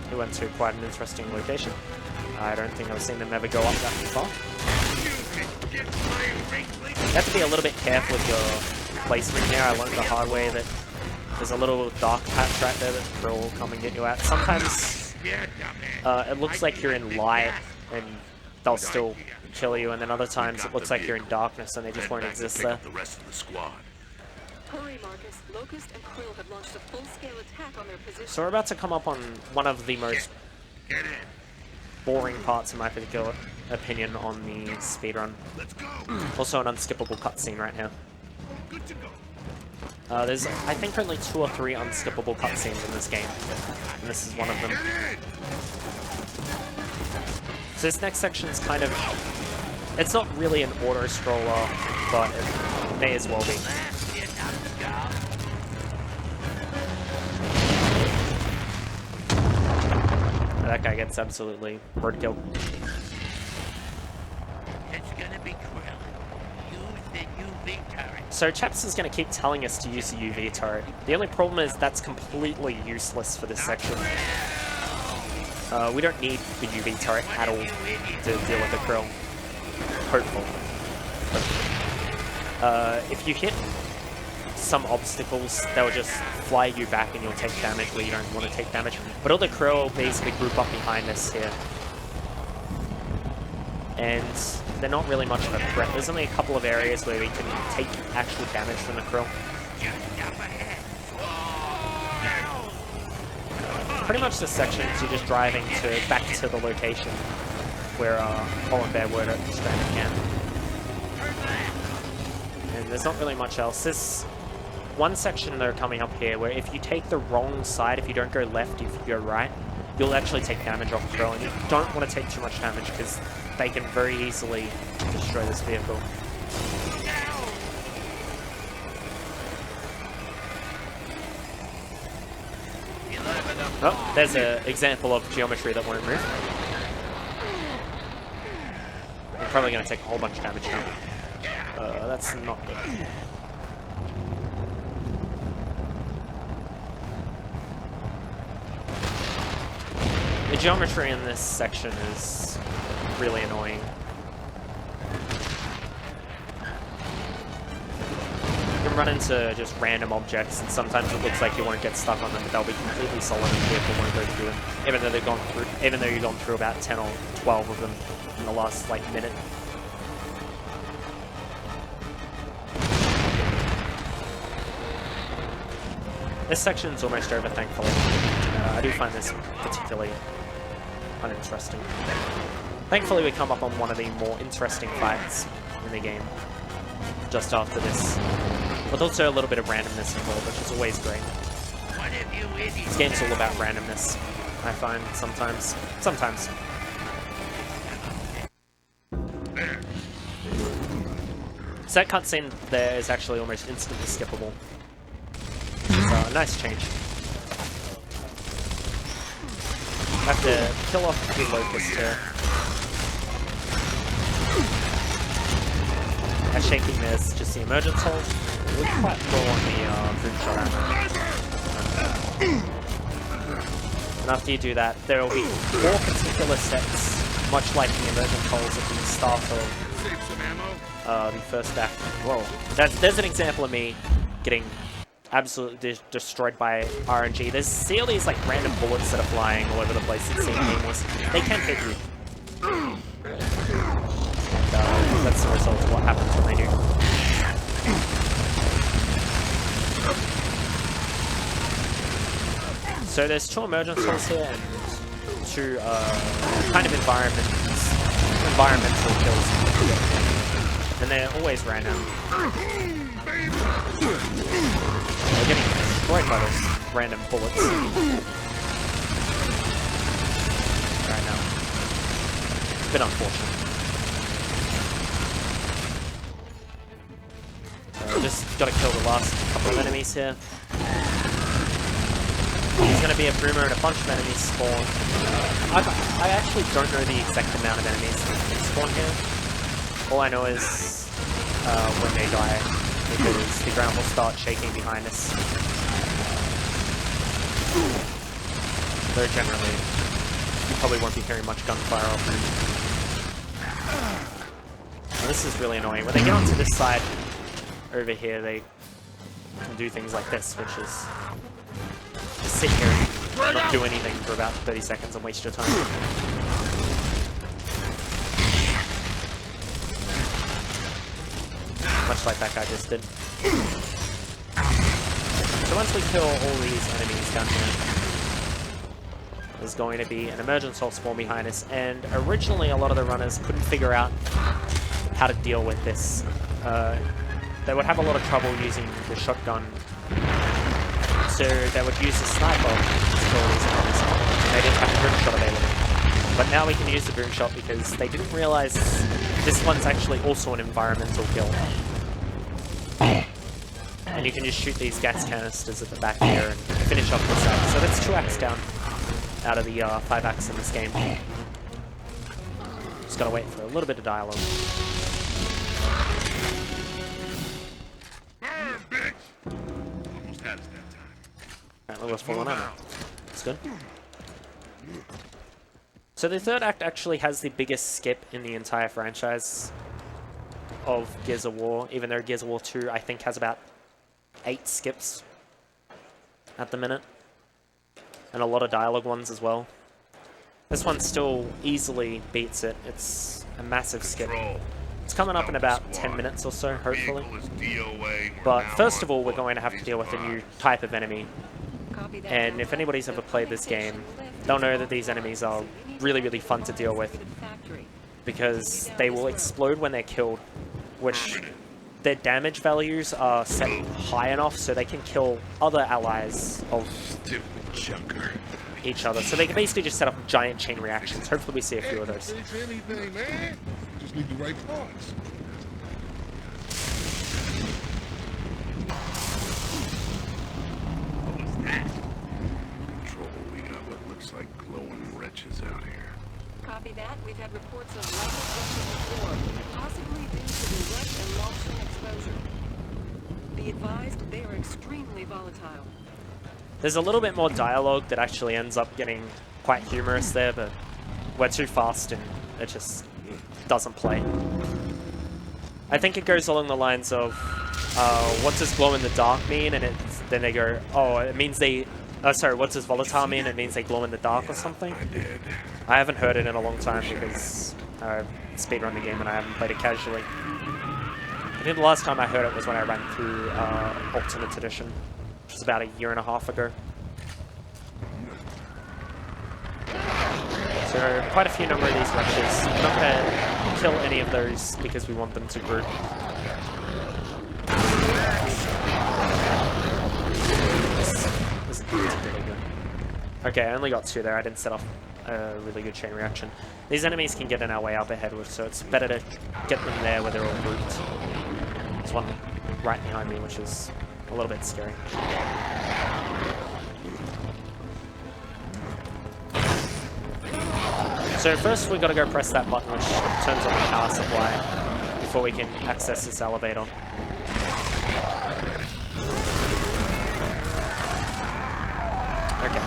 He went to quite an interesting location. I don't think I've seen them ever go up that far. You have to be a little bit careful with your placement here. I learned the hard way that there's a little dark patch right there that will come and get you out. Sometimes it looks like you're in light and they'll still kill you, and then other times it looks like you're in darkness and they just won't exist there. Hurry, Marcus. Locust and Quill have launched a full-scale attack on their position. So we're about to come up on one of the most boring parts, in my particular opinion, on the speedrun. Also an unskippable cutscene right now. There's, I think, only 2 or 3 unskippable cutscenes in this game, and this is one of them. So this next section is kind of... It's not really an auto-scroller, but it may as well be. That guy gets absolutely roadkill. It's gonna be Krill. Use the UV turret. So Chaps is going to keep telling us to use the UV turret. The only problem is that's completely useless for this section. We don't need the UV turret at all to deal with the Krill. Hopeful. If you hit some obstacles, they'll just fly you back and you'll take damage where you don't want to take damage. But all the Krill basically group up behind us here. And they're not really much of a threat. There's only a couple of areas where we can take actual damage from the Krill. Pretty much this section is you're just driving back to the location where Paul and Bear were at the stranded camp. And there's not really much else. There's one section they're coming up here where if you take the wrong side, if you don't go left, if you go right, you'll actually take damage off the Krill, and you don't want to take too much damage because they can very easily destroy this vehicle. Oh, there's an example of geometry that won't move. I'm probably going to take a whole bunch of damage now. That's not good. The geometry in this section is really annoying. You can run into just random objects, and sometimes it looks like you won't get stuck on them, but they'll be completely solid and the vehicle won't go through them. Even though you've gone through about 10 or 12 of them in the last minute. This section's almost over, thankfully. I do find this particularly uninteresting. Thankfully, we come up on one of the more interesting fights in the game just after this, with also a little bit of randomness involved, which is always great. This game's all about randomness, I find, sometimes. So that cutscene there is actually almost instantly skippable. So, a nice change. I have to kill off the locust here. As shaking there's just the emergence hold. We're quite low on the boom shot ammo. And after you do that, there will be 4 particular sets, much like the emergence holes at the start of the first act. Whoa. There's an example of me getting absolutely destroyed by RNG. There's all these random bullets that are flying all over the place that seem aimless. They can hit you. And that's the result of what happens when they do. So there's 2 emergence holes here and 2 kind of environmental kills. And they're always random. We're getting destroyed by those random bullets right now. It's a bit unfortunate. Just gotta kill the last couple of enemies here. There's gonna be a boomer and a bunch of enemies spawn. I actually don't know the exact amount of enemies that spawn here. All I know is when they die, because the ground will start shaking behind us. Though generally, you probably won't be hearing much gunfire off them. This is really annoying. When they get onto this side, over here, they can do things like this, which is just sit here and not do anything for about 30 seconds and waste your time. Much like that guy just did. So once we kill all these enemies down here, there's going to be an emergent soul spawn behind us, and originally a lot of the runners couldn't figure out how to deal with this. They would have a lot of trouble using the shotgun, so they would use the sniper to kill these enemies. They didn't have a boom shot available. But now we can use the boom shot because they didn't realize this one's actually also an environmental kill. And you can just shoot these gas canisters at the back here and finish off the side. So that's 2 acts down out of the 5 acts in this game. Just gotta wait for a little bit of dialogue. Almost had us that time. Apparently we're full on ammo. That's good. So the 3rd act actually has the biggest skip in the entire franchise of Gears of War, even though Gears of War 2 I think has about 8 skips at the minute. And a lot of dialogue ones as well. This one still easily beats it. It's a massive skip. It's coming up in about 10 minutes or so, hopefully. But first of all, we're going to have to deal with a new type of enemy. And if anybody's ever played this game, they'll know that these enemies are really, really fun to deal with. Because they will explode when they're killed, which their damage values are set high enough so they can kill other allies of each other. So they can basically just set up giant chain reactions. Hopefully we see a few of those. Anything, man. Just need the right parts. Control, we got what looks like glowing wretches out here. Copy that. We've had reports of light eruption before, possibly due to the rush and Lawson exposure. Be advised, they are extremely volatile. There's a little bit more dialogue that actually ends up getting quite humorous there, but we're too fast and it just doesn't play. I think it goes along the lines of, what does glow in the dark mean? And then they go, oh, it means they... sorry, what does volatile mean? It means they glow in the dark or something? I haven't heard it in a long time because I speedrun the game and I haven't played it casually. I think the last time I heard it was when I ran through Ultimate Edition, which was about 1.5 years ago. So quite a few number of these wretches. We're not going to kill any of those because we want them to group. This is really good. Okay, I only got 2 there. I didn't set off a really good chain reaction. These enemies can get in our way up ahead, so it's better to get them there where they're all grouped. There's one right behind me, which is a little bit scary. So first we've got to go press that button which turns on the power supply before we can access this elevator. Okay.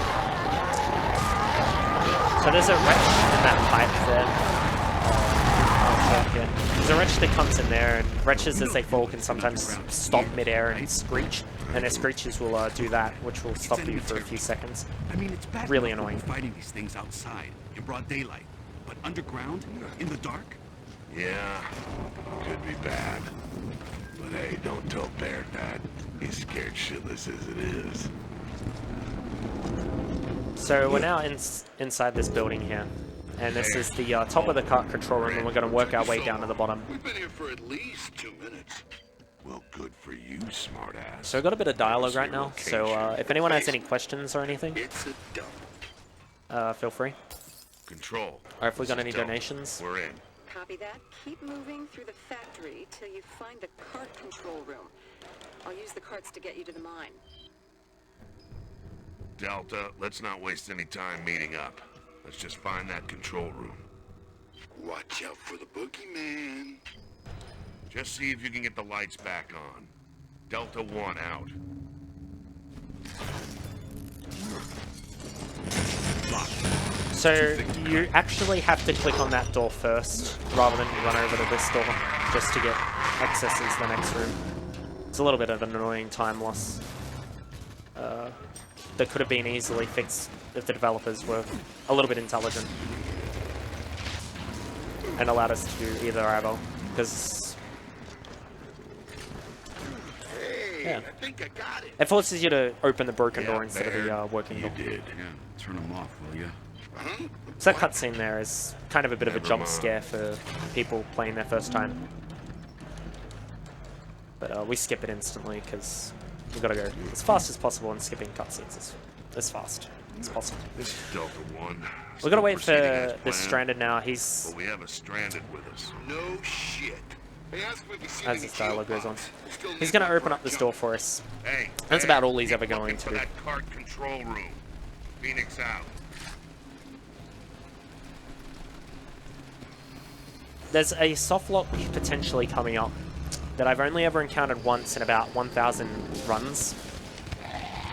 So there's a wretch in that pipe there. There's a wretch that comes in there, and wretches as they fall can sometimes stop midair and screech, and their screeches will do that, which will stop you for a few seconds. I mean, it's bad Really enough annoying. fighting these things outside in broad daylight, but underground, in the dark. Yeah, could be bad. But hey, don't tell Bear that. He's scared shitless as it is. So we're now inside this building here, and this is the top of the control room, and we're going to work our way down to the bottom. We've been here for at least 2 minutes. Well, good for you, smartass. So I've got a bit of dialogue right now, Location. so if anyone has any questions or anything, It's a dump. feel free. Control. Or if we got This any is Delta. donations. We're in. Copy that. Keep moving through the factory till you find the cart control room. I'll use the carts to get you to the mine. Delta, let's not waste any time meeting up. Let's just find that control room. Watch out for the boogeyman. Just see if you can get the lights back on. Delta 1 out. So you actually have to click on that door first, rather than run over to this door, just to get access into the next room. It's a little bit of an annoying time loss. That could have been easily fixed if the developers were a little bit intelligent and allowed us to do either, because yeah, I think I got it. it forces you to open the broken Yeah, door instead of the there working door. You did. Yeah, turn them off, will ya? Huh? So that cutscene there is kind of a bit of a Never jump mind. scare for people playing their first time. But we skip it instantly because we've got to go as fast as possible, and skipping cutscenes is as fast as possible. This is Delta 1. We're going to wait Still proceeding for as this planned, Stranded now. He's, But we have a stranded with us. No shit. Hey, ask him if he's seen as any this dialogue goes on, geobots. We still he's need going to one open for up a this jump. door for us. Hey, That's hey, about all he's keep ever going looking to for do. that cart control room. Phoenix out. There's a soft lock potentially coming up that I've only ever encountered once in about 1,000 runs,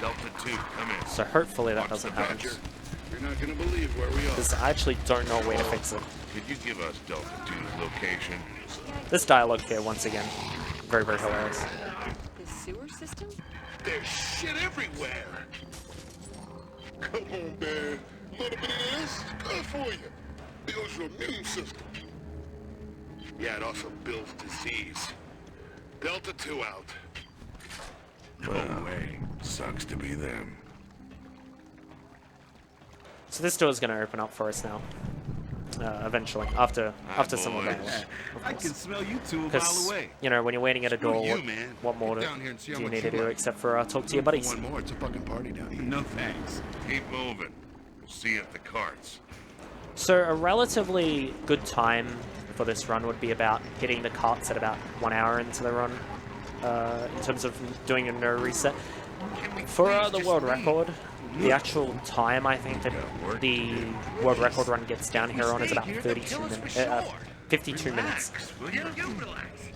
Delta 2, come in. so hopefully that Watch doesn't the happen. badger. You're not gonna believe where we are. Because I actually don't know where to fix it. Could you give us Delta 2's location? This dialogue here, once again, very, very hilarious. The sewer system? There's shit everywhere. Come on, man. A little bit of this, good for you. Builds your immune system. Yeah, it also builds disease. Delta 2 out. No way. Sucks to be them. So this door's going to open up for us now, eventually, after some of boys. that. I can smell you two a mile Because, away. you know, when you're waiting at a Screw door, you, man. what more Get do down here and see how you much need to you do like. except for talk to your buddies? One more, it's a fucking party down here. No thanks. Keep moving. We'll see you at the carts. So a relatively good time for this run would be about hitting the carts at about 1 hour into the run, in terms of doing a no reset. For the world record, the actual time I think that the world record run gets down here on is about 52 minutes. 52 minutes. Will you? You relax.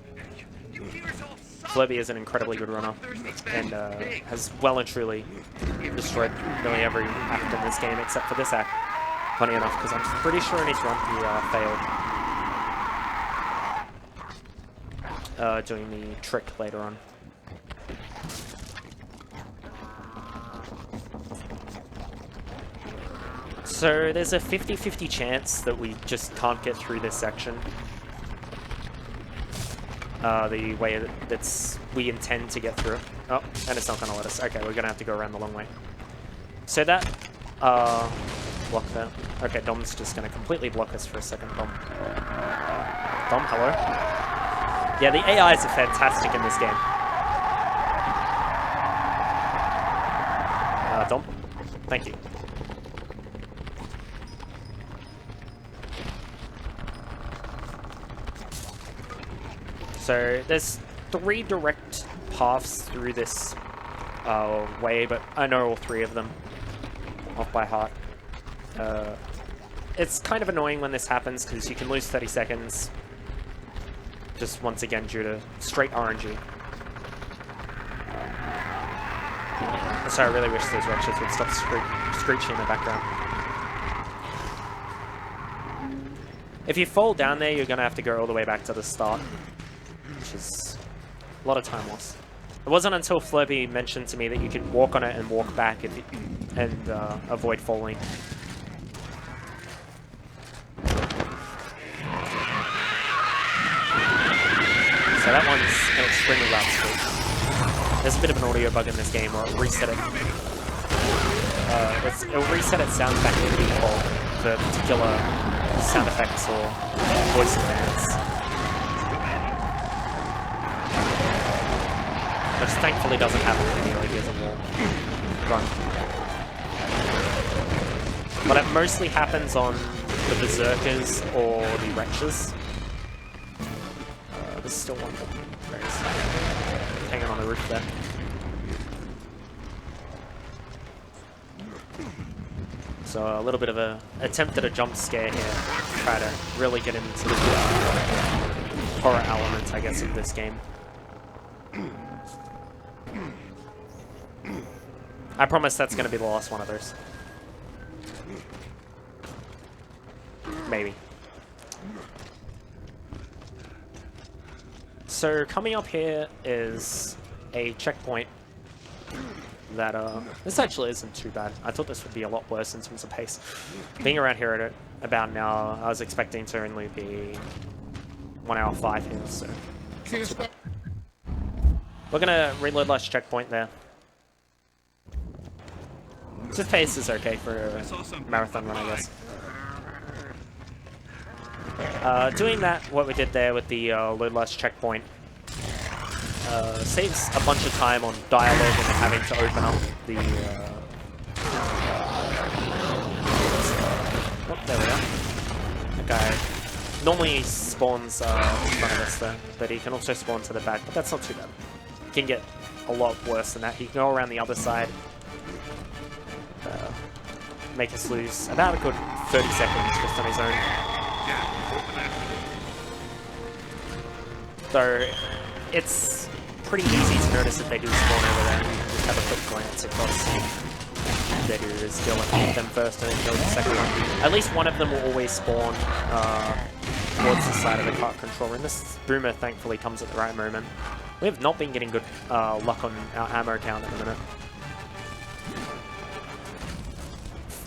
You hear us all Flurby is an incredibly good runner and has well and truly destroyed nearly every act in this game except for this act. Funny enough, because I'm pretty sure in his run he failed doing the trick later on. So there's a 50-50 chance that we just can't get through this section. The way that we intend to get through it. Oh, and it's not going to let us. Okay, we're going to have to go around the long way. So that block there. Okay, Dom's just going to completely block us for a second. Dom, hello? Yeah, the AIs are fantastic in this game. Dom, thank you. So there's 3 direct paths through this way, but I know all 3 of them off by heart. It's kind of annoying when this happens because you can lose 30 seconds just once again due to straight RNG. So I really wish those wretches would stop screeching in the background. If you fall down there, you're going to have to go all the way back to the start, which is a lot of time loss. It wasn't until Flurby mentioned to me that you could walk on it and walk back and avoid falling. So that one's an extremely loud squeak. There's a bit of an audio bug in this game where it'll reset it. It'll reset its sound back to default for particular sound effects or voice commands. thankfully doesn't happen in the early Gears of War run. But it mostly happens on the Berserkers or the Wretches. There's still one more. Hanging on the roof there. So a little bit of a attempt at a jump scare here. Try to really get into the horror element, I guess, of this game. I promise that's going to be the last one of those. Maybe. So coming up here is a checkpoint that this actually isn't too bad. I thought this would be a lot worse in terms of pace. Being around here at about now, I was expecting to only be 1 hour 5 here, so Can't stop. we're gonna reload last checkpoint there. This pace is okay for a marathon run, I guess. Doing that, what we did there with the load last checkpoint, saves a bunch of time on dialogue and having to open up the... oh, there we go. That guy normally spawns in front of us there, but he can also spawn to the back, but that's not too bad. He can get a lot worse than that. He can go around the other side, make us lose about a good 30 seconds just on his own. So it's pretty easy to notice if they do spawn over there. You just have a quick glance across the dude is still hit them first and then kill the second one. At least one of them will always spawn towards the side of the cart controller, and this boomer thankfully comes at the right moment. We have not been getting good luck on our ammo count at the minute.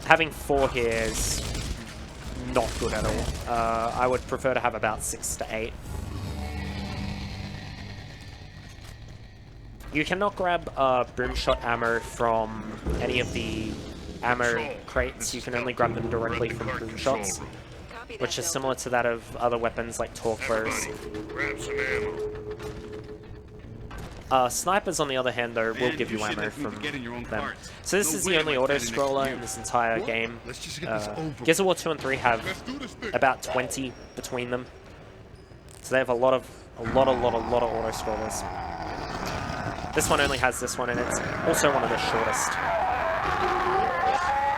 Having 4 here is not good at all. I would prefer to have about 6 to 8. You cannot grab boomshot ammo from any of the ammo crates. You can only grab them directly from boomshots, which is similar to that of other weapons like torque bows. Grab some ammo. Snipers, on the other hand, though, will give you ammo from them. So this is the only auto-scroller in this entire game. Gears of War 2 and 3 have about 20 between them. So they have a lot of auto-scrollers. This one only has this one, and it's also one of the shortest.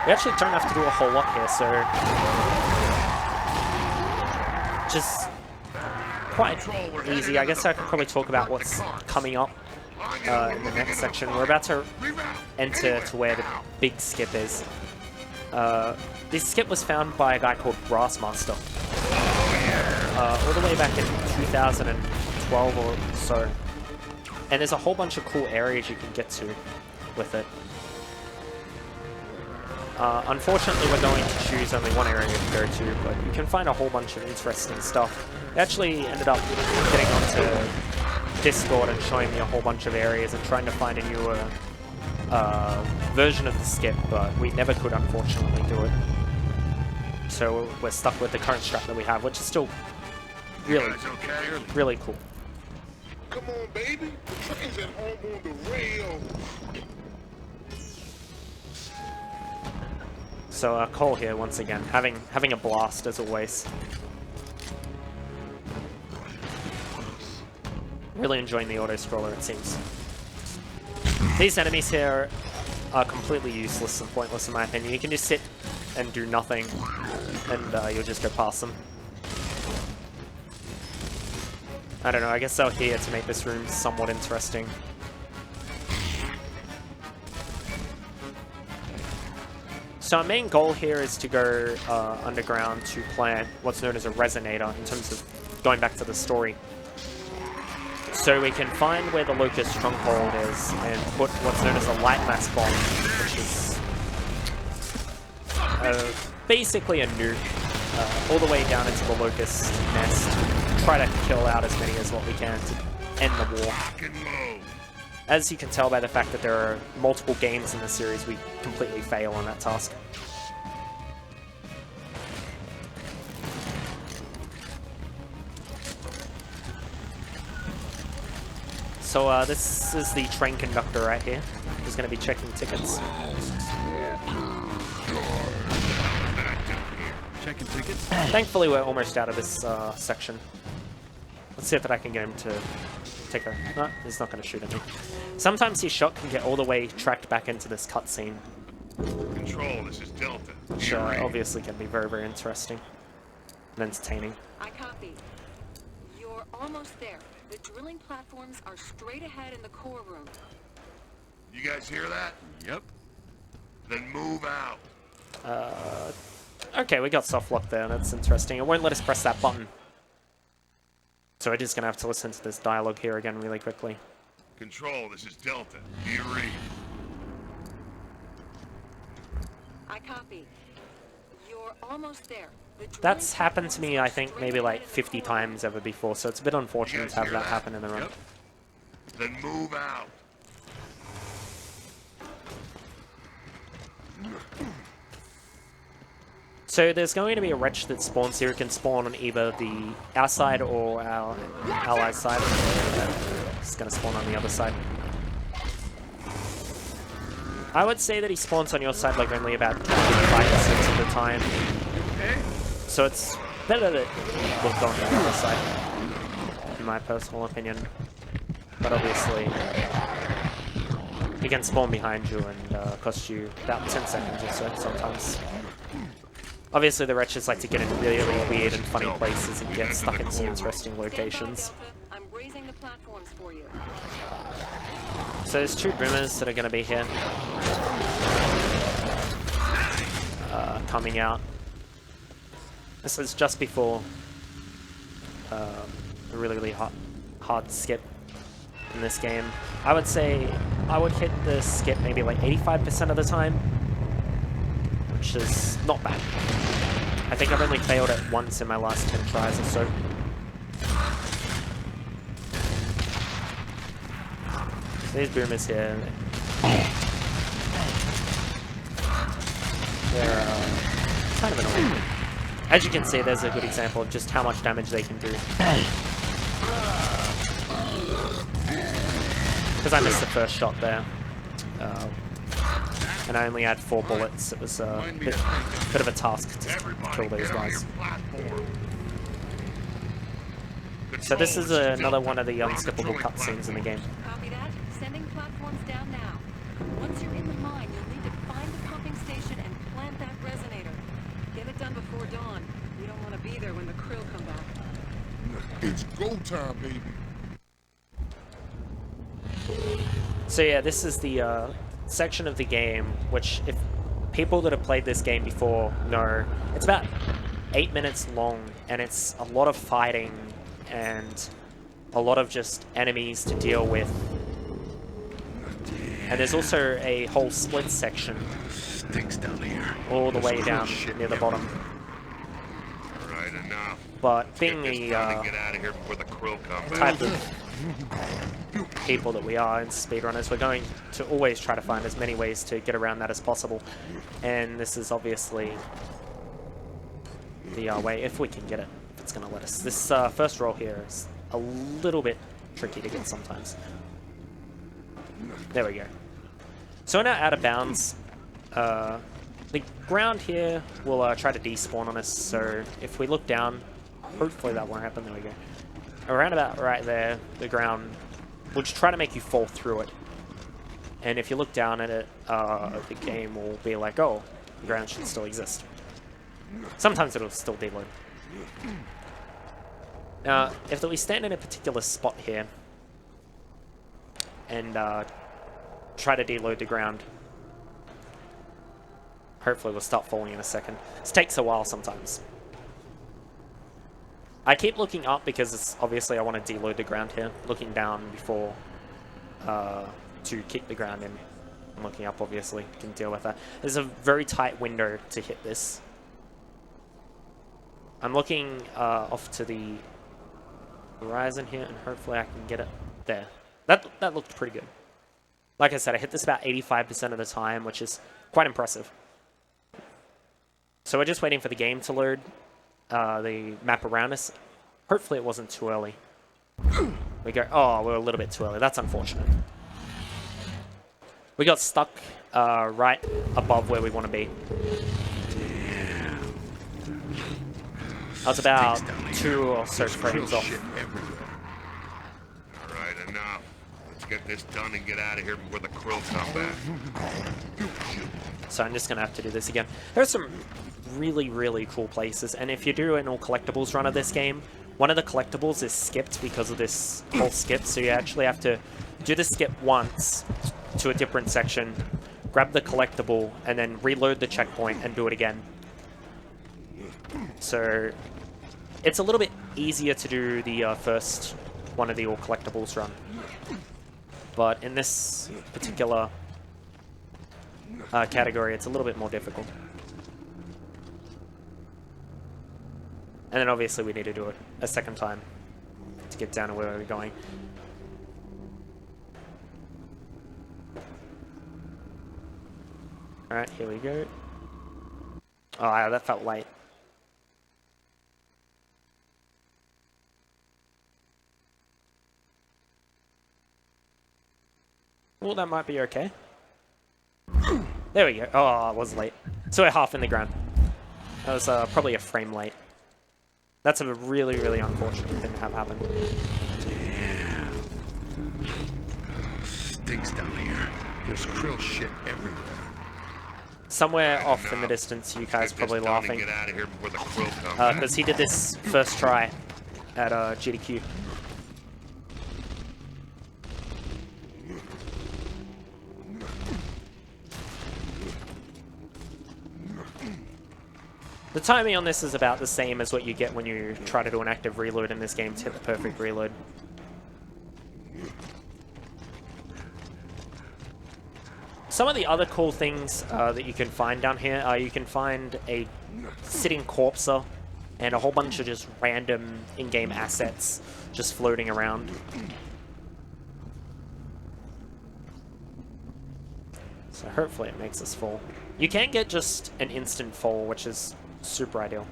We actually don't have to do a whole lot here, so... just... quite easy. I guess I could probably talk about what's coming up in the next section. We're about to enter to where the big skip is. This skip was found by a guy called Brassmaster. All the way back in 2012 or so. And there's a whole bunch of cool areas you can get to with it. Unfortunately, we're going to choose only one area to go to, but you can find a whole bunch of interesting stuff. I actually ended up getting onto Discord and showing me a whole bunch of areas and trying to find a newer version of the skip, but we never could, unfortunately, do it. So we're stuck with the current strat that we have, which is still really, really cool. Come on, baby. The train's at home on the rail. So Cole here once again, having a blast as always. Really enjoying the auto-scroller, it seems. These enemies here are completely useless and pointless in my opinion. You can just sit and do nothing, and you'll just go past them. I don't know, I guess they're here to make this room somewhat interesting. So our main goal here is to go underground to plant what's known as a resonator in terms of going back to the story. So we can find where the Locust stronghold is and put what's known as a light mass bomb, which is basically a nuke all the way down into the Locust nest. Try to kill out as many as what we can to end the war. As you can tell by the fact that there are multiple games in the series, we completely fail on that task. So this is the train conductor right here, who's going to be checking tickets. Checking tickets. Thankfully, we're almost out of this section. Let's see if I can get him to take a... No, he's not going to shoot at me. Sometimes his shot can get all the way tracked back into this cutscene, Control, this is Delta. which obviously can be very, very interesting and entertaining. I copy. You're almost there. The drilling platforms are straight ahead in the core room. You guys hear that? Yep. Then move out. Okay, we got soft lock there. That's interesting. It won't let us press that button. So we're just going to have to listen to this dialogue here again really quickly. Control, this is Delta. Do you read? I copy. You're almost there. The drilling That's happened to me, I platforms are think, straight maybe like ahead in the 50 core room. times ever before, so it's a bit unfortunate to have that happen in the run. Yep. Then move out. So there's going to be a wretch that spawns here. It can spawn on either our side or our allies' side. It's going to spawn on the other side. I would say that he spawns on your side like only about 55% of the time. So it's better that he looked on the other side, in my personal opinion. But obviously, he can spawn behind you and cost you about 10 seconds or so sometimes. Obviously, the wretches like to get in really weird and funny places and get stuck in some interesting locations. Stand by, Delta. I'm raising the platforms for you. So there's two boomers that are going to be here. Coming out. This is just before a really hard skip in this game. I would say I would hit the skip maybe like 85% of the time, which is not bad. I think I've only failed it once in my last 10 tries or so. So these boomers here, they're kind of annoying. As you can see, there's a good example of just how much damage they can do. Because I missed the first shot there. And I only had 4 bullets. It was a bit of a task to kill those guys. So this is another one of the unskippable cutscenes in the game. Copy that. Sending platforms down now. Once you're in the mine, you'll need to find the pumping station and plant that resonator. Get it done before dawn. We don't want to be there when the krill come back. It's go time, baby. So yeah, this is the section of the game which, if people that have played this game before know, it's about 8 minutes long, and it's a lot of fighting and a lot of just enemies to deal with. And there's also a whole split section Stinks down here. all the way down near the bottom. All right, enough. But being Get this the done and get out of here before the krill come back. type of people that we are in speedrunners, we're going to always try to find as many ways to get around that as possible. And this is obviously the way, if we can get it, if it's going to let us. This first roll here is a little bit tricky to get sometimes. There we go. So we're now out of bounds. The ground here will try to despawn on us, so if we look down, hopefully that won't happen. There we go. Around about right there, the ground will just try to make you fall through it. And if you look down at it, the game will be like, oh, the ground should still exist. Sometimes it'll still deload. Now, if we stand in a particular spot here and try to deload the ground, hopefully we'll start falling in a second. This takes a while sometimes. I keep looking up because it's obviously I want to deload the ground here. Looking down before to keep the ground in. I'm looking up, obviously, can deal with that. There's a very tight window to hit this. I'm looking off to the horizon here, and hopefully I can get it there. That looked pretty good. Like I said, I hit this about 85% of the time, which is quite impressive. So we're just waiting for the game to load the map around us. Hopefully it wasn't too early. We go, oh, we're a little bit too early. That's unfortunate. We got stuck right above where we want to be. I was about 2 or so frames off. Alright, enough. Let's get this done and get out of here before the krill come back. So I'm just going to have to do this again. There's some really, really cool places. And if you do an all collectibles run of this game, one of the collectibles is skipped because of this whole skip. So you actually have to do the skip once to a different section, grab the collectible, and then reload the checkpoint and do it again. So it's a little bit easier to do the first one of the all collectibles run. But in this particular category, it's a little bit more difficult. And then obviously we need to do it a second time to get down to where we're going. Alright, here we go. Oh, yeah, that felt late. Well, that might be okay. There we go. Oh, I was late. So we're half in the ground. That was probably a frame late. That's a really, really unfortunate thing to have happen. Damn. Stinks down here. There's krill shit everywhere. Somewhere off in the distance, you guys probably laughing. Get out of here before the krill come back. Because he did this first try at GDQ. The timing on this is about the same as what you get when you try to do an active reload in this game to hit the perfect reload. Some of the other cool things that you can find down here, you can find a sitting corpser and a whole bunch of just random in-game assets just floating around. So hopefully it makes us fall. You can get just an instant fall, which is super ideal.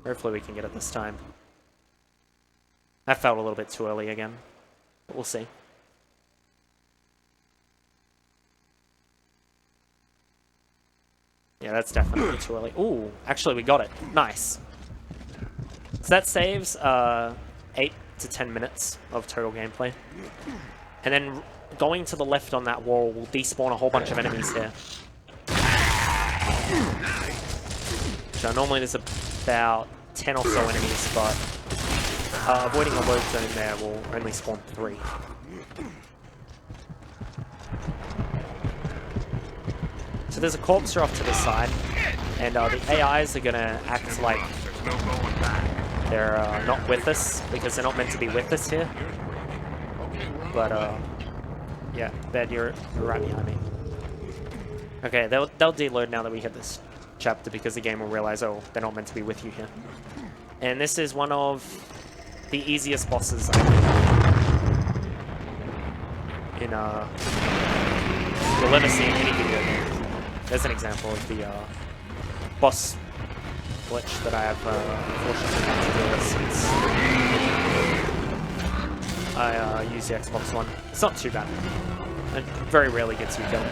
Hopefully we can get it this time. That felt a little bit too early again, but we'll see. Yeah, that's definitely too early. Ooh, actually we got it. Nice. So that saves 8 to 10 minutes of total gameplay. And then going to the left on that wall will despawn a whole bunch of enemies here. So normally there's about 10 or so enemies, but avoiding a load zone there will only spawn 3. So there's a corpser off to the side, and the AIs are going to act like they're not with us, because they're not meant to be with us here. But, yeah, Ben, you're right behind me. Okay, they'll deload now that we hit this chapter, because the game will realize, oh, they're not meant to be with you here. And this is one of the easiest bosses, I think, in you'll ever see in any video game. There's an example of the boss glitch that I have unfortunately had to deal with since I use the Xbox One. It's not too bad. It very rarely gets you killed.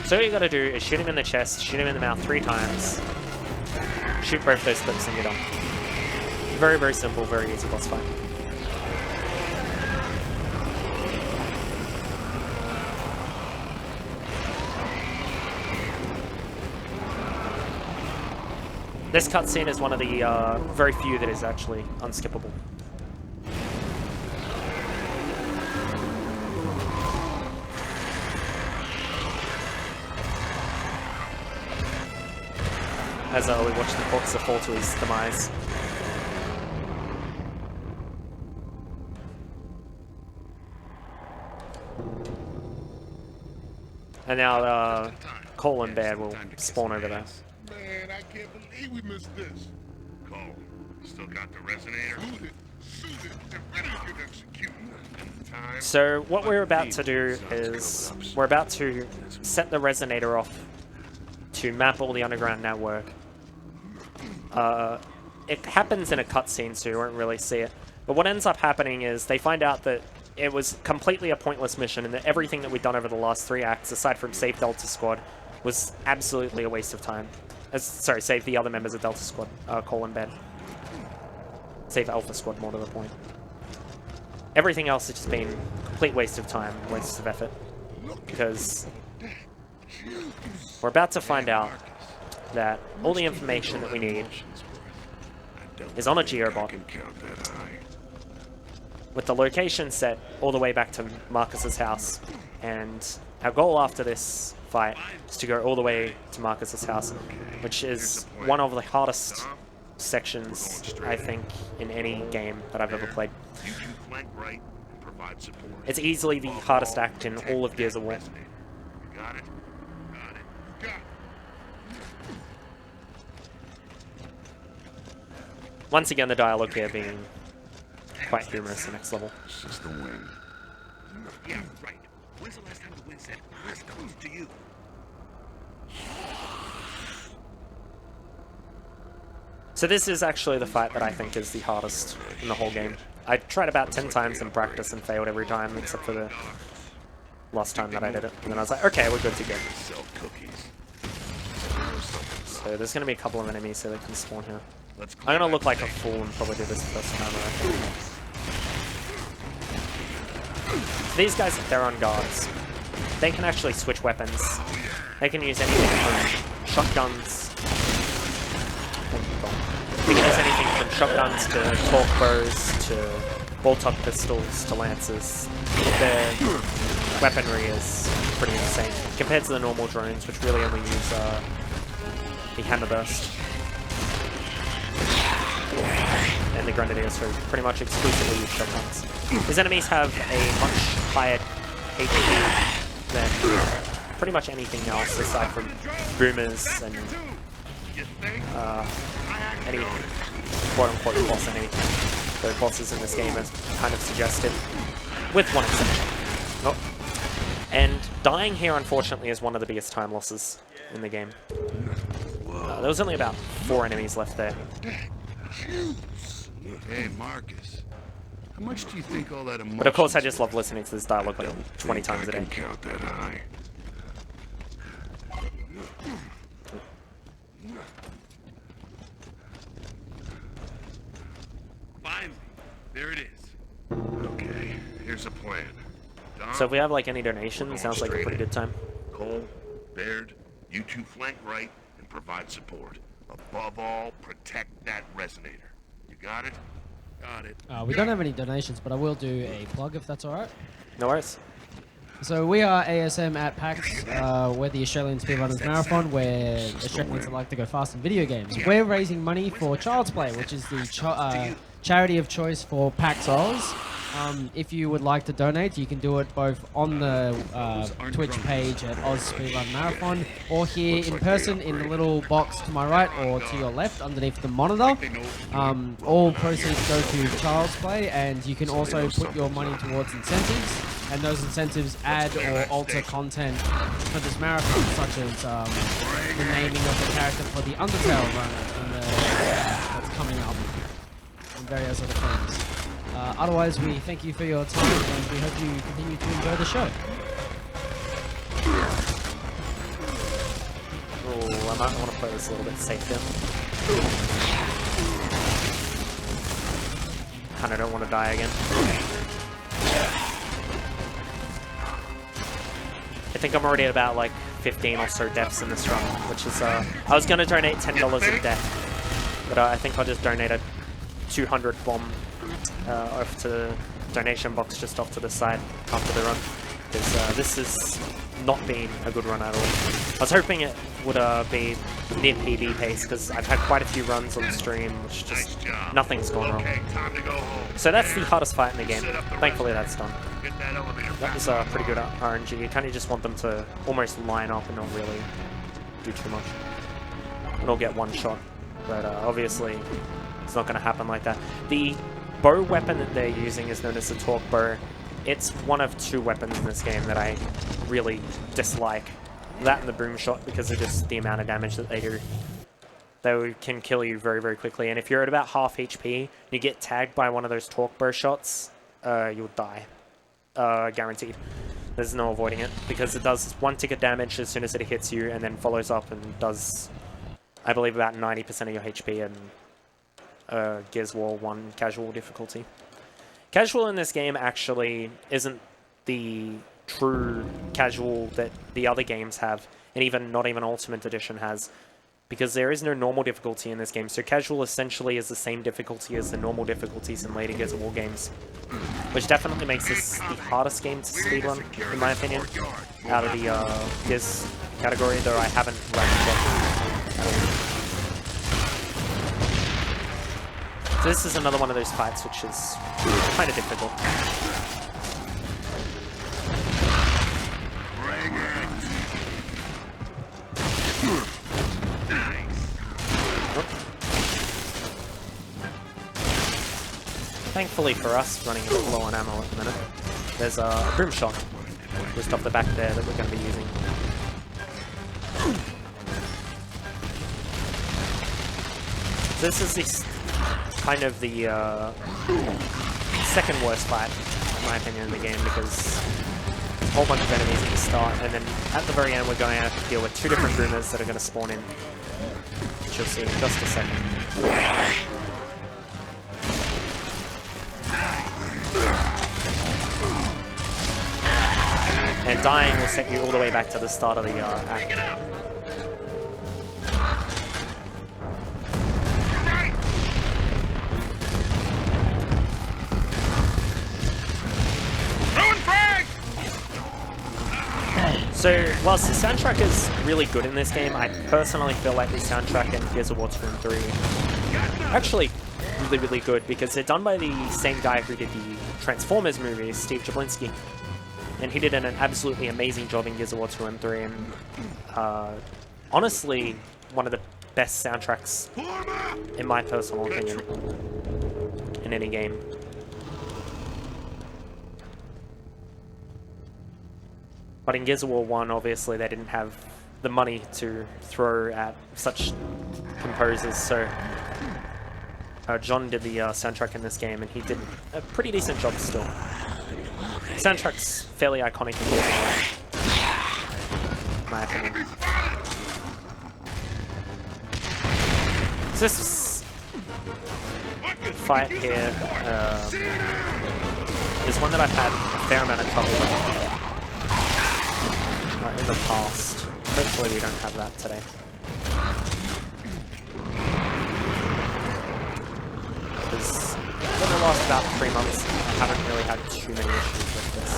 So all you gotta do is shoot him in the chest, shoot him in the mouth 3 times, shoot both those clips and you're done. Very, very simple, very easy boss fight. This cutscene is one of the very few that is actually unskippable. As we watch the corpse fall to his demise. And now Cole and Bear will spawn over there. Man, I can't believe we missed this. Cole, still got the resonator? Shoot it, and ready to get executed. Time. So what we're about to do is we're about to set the resonator off to map all the underground network. it happens in a cutscene, so you won't really see it. But what ends up happening is they find out that it was completely a pointless mission, and that everything that we'd done over the last 3 acts, aside from save Delta Squad, was absolutely a waste of time. Sorry, save the other members of Delta Squad, Colin Ben. Save Alpha Squad, more to the point. Everything else has just been a complete waste of time, waste of effort. Because we're about to find out that all the information that we need is on a geobot with the location set all the way back to Marcus's house. And our goal after this fight is to go all the way to Marcus's house, which is one of the hardest sections, I think, in any game that I've ever played. It's easily the hardest act in all of Gears of War. Got it? Got it. Got it. Once again, the dialogue here being quite humorous and next level. It's just the wind. Yeah, right. When's the last time the wind said "Restaurants" to you? So this is actually the fight that I think is the hardest in the whole game. I tried about 10 times in practice and failed every time, except for the last time that I did it. And then I was like, okay, we're good to go. Sell cookies. So there's going to be a couple of enemies so they can spawn here. Let's I'm going to look like a fool and probably do this the first time, I reckon. These guys, they're on guards. They can actually switch weapons. They can use anything from shotguns. They can use anything from shotguns to torque bows to bolt-up pistols to lances. Their weaponry is pretty insane compared to the normal drones, which really only use the hammer burst. And the grenadiers, who pretty much exclusively use shotguns. These enemies have a much higher HP than pretty much anything else aside from boomers and any quote-unquote boss enemy. The bosses in this game are kind of suggested, with one exception. Oh. And dying here, unfortunately, is one of the biggest time losses in the game. There was only about 4 enemies left there. Hey, Marcus. How much do you think all that emotion? But of course, I just love listening to this dialogue like 20 times a day. I can count that high. Finally, there it is. Okay, here's a plan. Dom, So if we have like any donations, sounds like a pretty good time. Cole, Baird, you two flank right and provide support. Above all, protect that resonator. You got it? Got it. We don't have any donations, but I will do a plug if that's alright. No worries. So we are ASM at PAX. We're the Australian Speedrunners Marathon, where Australians that like to go fast in video games. We're raising money for Child's Play, which is the charity of choice for PAX Oz. If you would like to donate, you can do it both on the Twitch page at Oz Speedrun Marathon, or here in person in the little box to my right or to your left underneath the monitor. All proceeds go to Child's Play, and you can also put your money towards incentives, and those incentives add or alter content for this marathon, such as the naming of the character for the Undertale run that's coming up, and various other things. Otherwise, we thank you for your time, and we hope you continue to enjoy the show. Oh, I might want to play this a little bit safe here. Kinda don't want to die again. I think I'm already at about like 15 or so deaths in this run, which is, I was going to donate $10 in death, but I think I'll just donate a 200 bomb off to the donation box just off to the side after the run, because this has not been a good run at all. I was hoping it would be near PB pace, because I've had quite a few runs on stream which just nothing's gone wrong. Okay, time to go home. So that's the hardest fight in the game. Set up the Thankfully that's done. Get that elevator That was pretty good RNG. You kind of just want them to almost line up and not really do too much. And all get one shot, but obviously it's not going to happen like that. The bow weapon that they're using is known as the torque bow. It's one of 2 weapons in this game that I really dislike. That and the boom shot, because of just the amount of damage that they do. they can kill you very, very quickly. And if you're at about half HP, and you get tagged by one of those torque burst shots, you'll die. Guaranteed. There's no avoiding it, because it does 1 ticket damage as soon as it hits you, and then follows up and does, I believe, about 90% of your HP in Gears of War 1 casual difficulty. Casual in this game actually isn't the true casual that the other games have, and even not even Ultimate Edition has, because there is no normal difficulty in this game. So casual essentially is the same difficulty as the normal difficulties in later Gears of War games, which definitely makes this the hardest game to speedrun, in my opinion, out of the Gears category, though I haven't ranked it at all. So this is another one of those fights which is kind of difficult. Thankfully for us, running a bit low on ammo at the minute, there's a boom shot just off the back there that we're going to be using. So this is kind of the second worst fight, in my opinion, in the game, because a whole bunch of enemies at the start, and then at the very end we're going to have to deal with 2 different boomers that are going to spawn in, which you'll see in just a second. And dying will set you all the way back to the start of the act. So, whilst the soundtrack is really good in this game, I personally feel like the soundtrack in Gears of War 2 and 3 are actually really, really good, because they're done by the same guy who did the Transformers movies, Steve Jablinski. And he did an absolutely amazing job in Gears of War 2 and 3, and honestly, one of the best soundtracks, in my personal opinion, in any game. But in Gears of War 1, obviously, they didn't have the money to throw at such composers, so John did the soundtrack in this game, and he did a pretty decent job still. The soundtrack's fairly iconic in Gears of War, in my opinion. So this fight here is one that I've had a fair amount of trouble with in the past. Hopefully we don't have that today. Because for the last about 3 months, I haven't really had too many issues with this.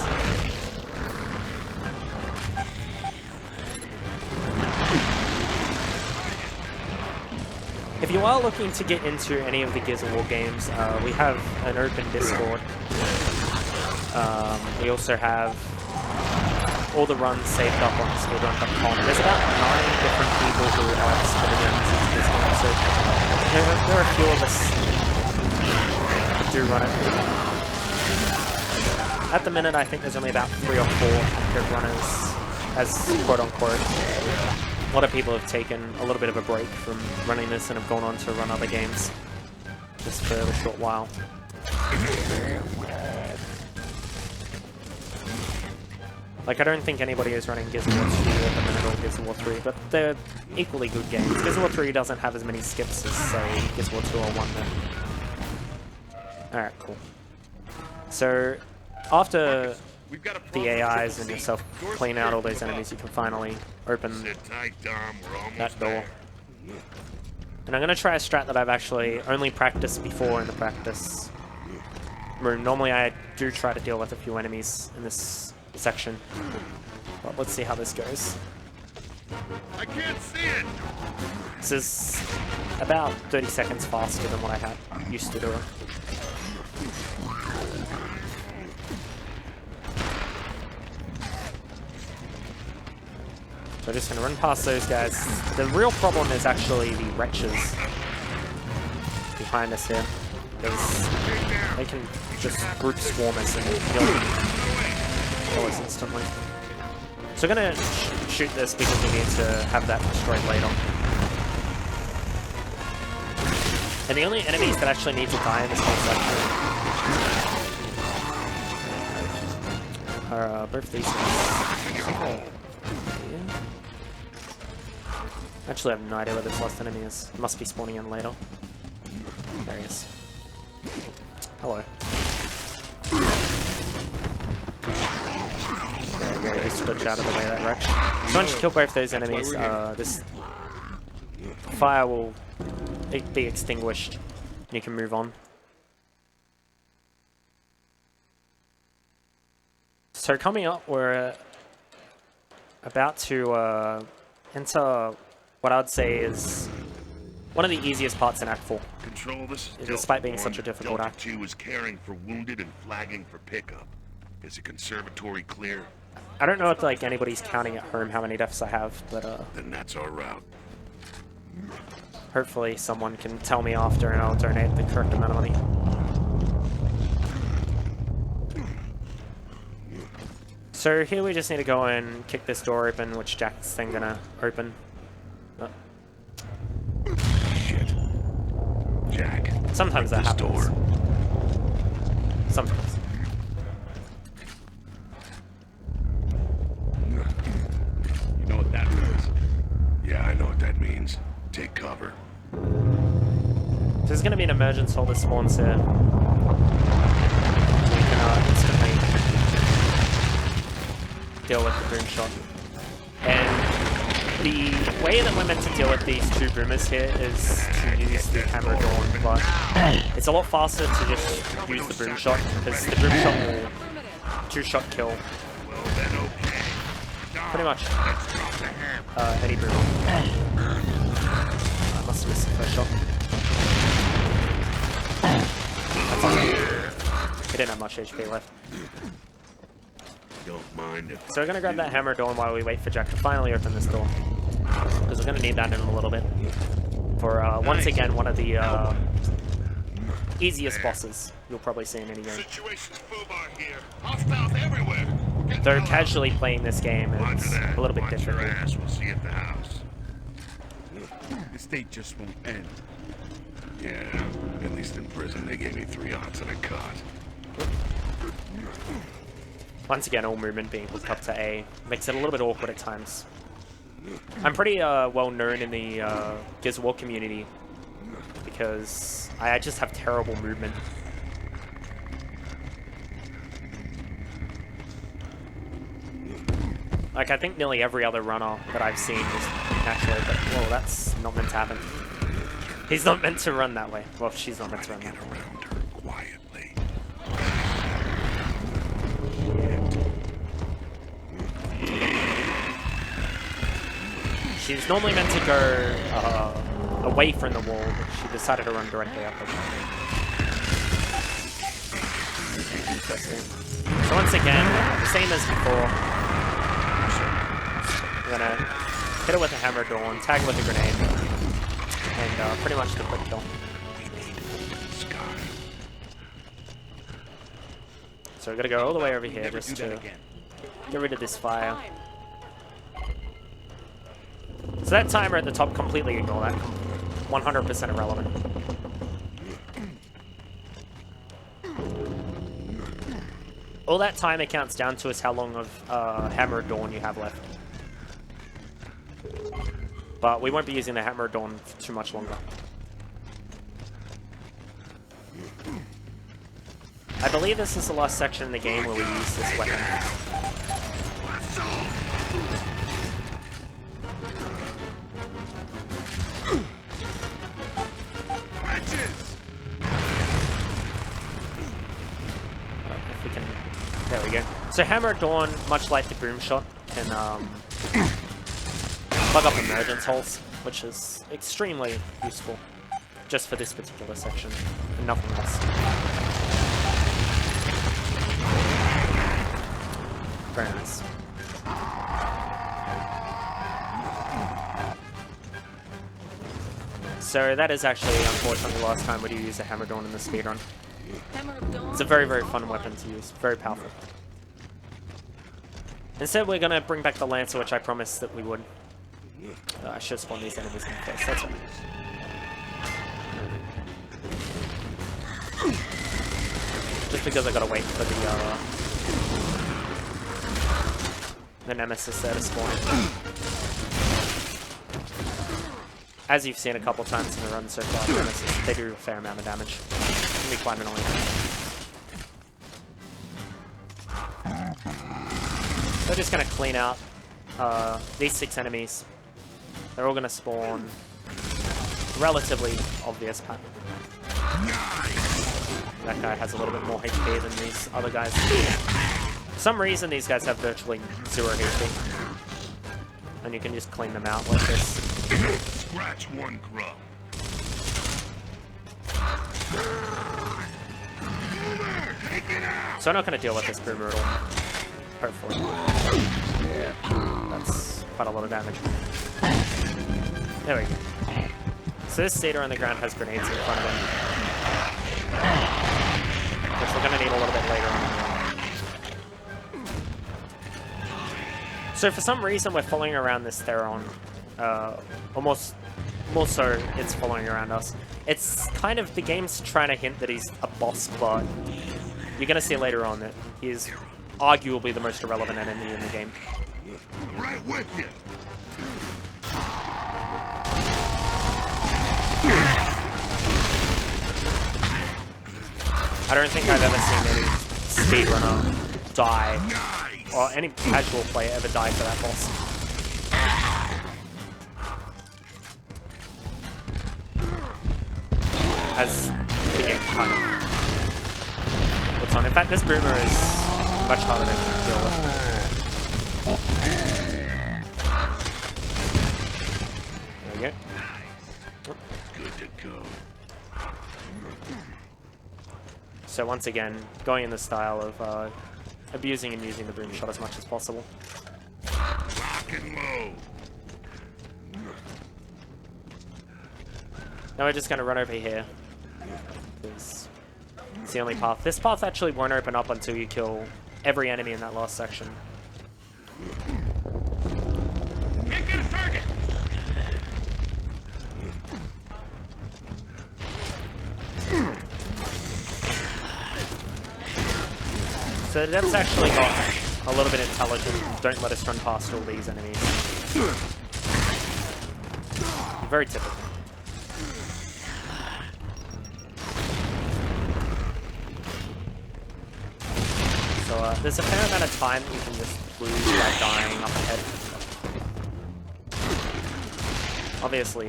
If you are looking to get into any of the Gears of War games, we have an open Discord. We also have all the runs saved up on speedrun.com. There's about 9 different people who are submitting runs into this game, so there are a few of us do run it. At the minute, I think there's only about 3 or 4 active runners, as quote-unquote. A lot of people have taken a little bit of a break from running this and have gone on to run other games just for a short while. Like, I don't think anybody is running Gears of War 2 at the minute or Gears of War 3, but they're equally good games. Gears of War 3 doesn't have as many skips as, say, Gears of War 2 or 1 then. Alright, cool. So, after the AIs and yourself clean out all those enemies, you can finally open that door. And I'm going to try a strat that I've actually only practiced before in the practice room. Normally I do try to deal with a few enemies in this section, but let's see how this goes. I can't see it. This is about 30 seconds faster than what I had used to do it. So I'm just going to run past those guys. The real problem is actually the wretches behind us here, because they can just group swarm us and kill us instantly. So I'm going to shoot this because we need to have that destroyed later. And the only enemies that actually need to die in this whole section are both these guys. Actually, I have no idea where this last enemy is. It must be spawning in later. There he is. Hello. There we go, just dodge out of the way of that wreck. So once you kill both those enemies, this fire will be extinguished and you can move on. So coming up, we're about to enter what I'd say is one of the easiest parts in Act 4. Control, this is Despite being such a difficult Delta act. 2 is caring for wounded and flagging for pickup. Is the conservatory clear? I don't know if like anybody's counting at home how many deaths I have, but Then that's our route. hopefully someone can tell me after and I'll donate the correct amount of money. So here we just need to go and kick this door open, which Jack's then gonna open. Shit. Jack. Sometimes that this happens. door. Sometimes. You know what that means? Yeah, I know what that means. Take cover. There's gonna be an emergence hole that spawns here. We can instantly deal with the boom shot. And the way that we're meant to deal with these two boomers here is to use the hammer dawn, but it's a lot faster to just use the boom shot, because the boom shot will two-shot kill Well, then okay. pretty much Let's drop the hammer. any boomer. I must have missed the first shot. That's awesome. He didn't have much HP left. Don't mind it. So we're going to grab that hammer dawn while we wait for Jack to finally open this door. Because we're going to need that in a little bit. For, once again, one of the easiest bosses you'll probably see in any game. Situation's fubar here. Hostiles everywhere. Get Though the hell casually playing this game out. is Roger that. a little bit Watch your difficult. ass. We'll see you at the house. This day just won't end. Yeah, at least in prison they gave me 3 odds and a cot. Once again, all movement being hooked up to A makes it a little bit awkward at times. I'm pretty well known in the Gears of War community because I just have terrible movement. Like, I think nearly every other runner that I've seen is naturally, but, whoa, that's not meant to happen. He's not meant to run that way. Well, she's not meant to run that way. Around her quietly. She's normally meant to go away from the wall, but she decided to run directly up the wall. Interesting. So once again, same as before. I'm gonna hit it with a hammer dawn, tag with a grenade, and pretty much the quick kill. So we're gonna go all the way over here just to get rid of this fire. So that timer at the top, completely ignore that. 100% irrelevant. All that timer counts down to is how long of Hammer Dawn you have left. But we won't be using the Hammer Dawn for too much longer. I believe this is the last section in the game where we use this weapon. If we can, there we go. So Hammer Dawn, much like the Boom Shot, can plug up emergence holes, which is extremely useful just for this particular section and nothing else. Very nice. So that is actually, unfortunately, the last time we do use a Hammer Dawn in the speedrun. It's a very, very fun weapon to use. Very powerful. Instead, we're going to bring back the Lancer, which I promised that we would. I should spawn these enemies in first. That's right. just because I gotta wait for the nemesis there to spawn. As you've seen a couple times in the run so far, nemesis, they do a fair amount of damage. It can be quite annoying. So we're just gonna clean out these 6 enemies. They're all gonna spawn relatively obvious pattern. That guy has a little bit more HP than these other guys. For some reason, these guys have virtually 0 HP. And you can just clean them out like this. Scratch one grub. So I'm not going to deal with this boomer at all. Hopefully. That's quite a lot of damage. There we go. So this Cedar on the ground has grenades in front of him. Which we're going to need a little bit later on in the run. So for some reason we're following around this Theron. Almost more so it's following around us. It's kind of, the game's trying to hint that he's a boss, but you're going to see later on that he is arguably the most irrelevant enemy in the game. Right with you. I don't think I've ever seen any speedrunner die, or any casual player ever die for that boss. As the game kind of puts on. In fact, this boomer is much harder to deal with. There we go. Good to go. So once again, going in the style of abusing and using the boom shot as much as possible. Rock and low. Now we're just going to run over here. It's the only path. This path actually won't open up until you kill every enemy in that last section. Can't get a target. So the devs actually got a little bit intelligent. Don't let us run past all these enemies. Very typical. So there's a fair amount of time that you can just lose by dying up ahead. Obviously,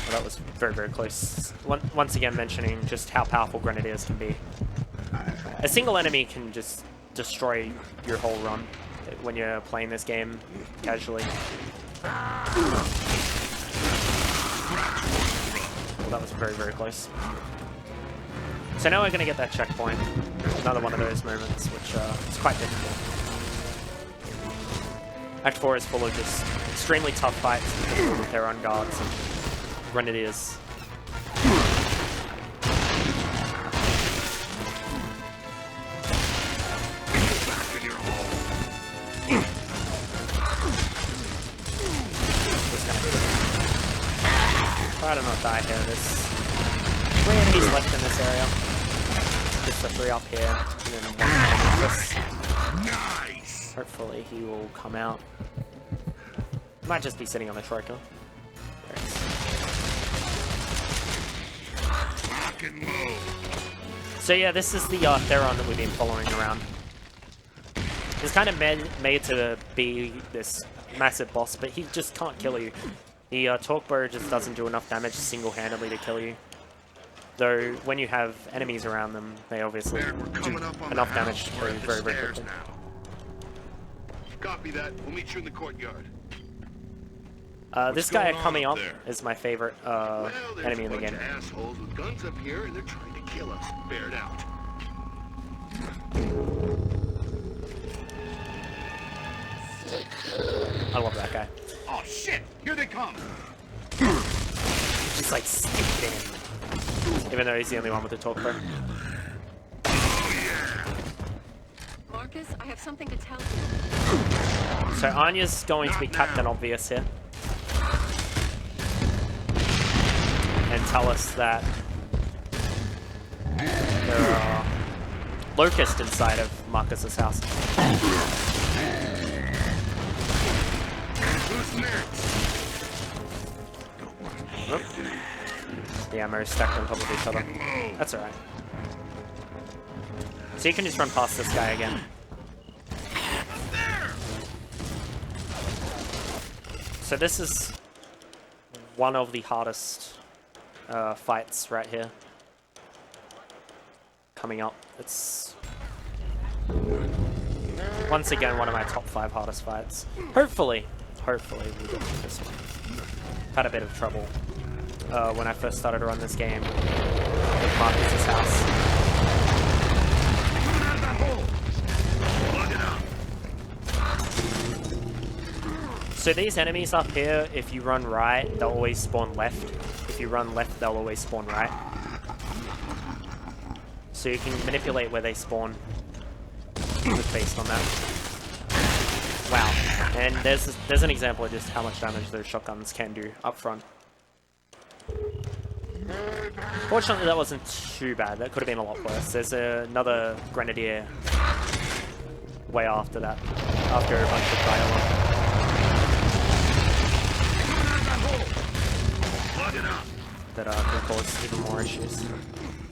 well, that was very, very close. Once again mentioning just how powerful Grenadiers can be. A single enemy can just destroy your whole run when you're playing this game casually. Well, that was very, very close. So now we're going to get that checkpoint. Another one of those moments, which is quite difficult. Act 4 is full of just extremely tough fights with their own guards and Grenadiers. Try to not die here. There's 3 enemies left in this area. Just the 3 up here, and then 1 underneath this. Nice. Hopefully he will come out. Might just be sitting on the Troika. There he is. Rock and low. So yeah, this is the Theron that we've been following around. He's kind of made to be this massive boss, but he just can't kill you. The Torque Bow just doesn't do enough damage single-handedly to kill you. Though, when you have enemies around them, they obviously do enough damage to kill you very, very quickly. Copy that. We'll meet you in the courtyard. This guy going on coming up up there? is my favorite Well, there's enemy a in the bunch game. of assholes with guns up here, and they're trying to kill us. Bear it out. I love that guy. Oh shit! Here they come! He's like sticked in. Even though he's the only one with the Torque Bow. Marcus, I have something to tell you. So Anya's going to be Captain Obvious here. And tell us that there are locusts inside of Marcus's house. Who's next? Oh. The ammo is stacked on top of each other. That's alright. So you can just run past this guy again. So this is one of the hardest fights right here. Coming up. It's once again one of my top 5 hardest fights. Hopefully we get through this one. Had a bit of trouble when I first started to run this game with Marcus's house. So these enemies up here, if you run right, they'll always spawn left. If you run left, they'll always spawn right. So you can manipulate where they spawn just based on that. Wow. And there's an example of just how much damage those shotguns can do up front. Fortunately, that wasn't too bad. That could have been a lot worse. There's another grenadier way after that, after a bunch of dialogue. That can cause even more issues.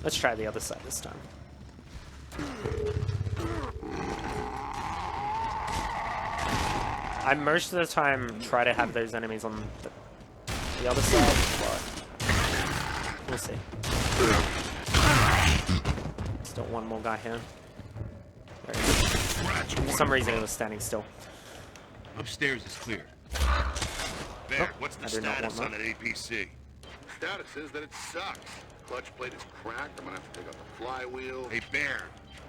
Let's try the other side this time. I most of the time try to have those enemies on the other side, but we'll see. Still one more guy here. There he is. For some reason, he was standing still. Upstairs is clear. There, what's the I did not status want on that APC? Status is that it sucks. Clutch plate is cracked. I'm gonna have to take out the flywheel. Hey, Bear,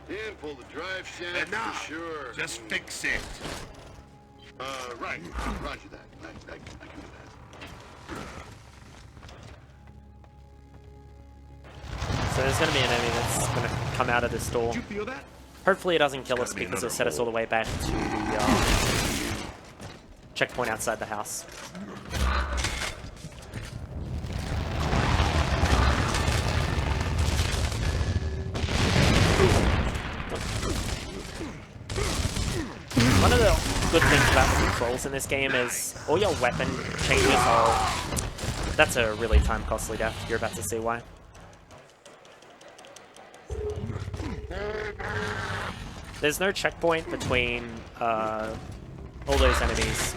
And pull the drive shaft enough. for sure. Just fix it. Right. Roger that. I can do that. So there's going to be an enemy that's going to come out of this door. Did you feel that? Hopefully it doesn't kill us gotta be because it'll another set us all the way back to the checkpoint outside the house. One of the good things about the controls in this game is all your weapon changes are... That's a really time-costly death. You're about to see why. There's no checkpoint between all those enemies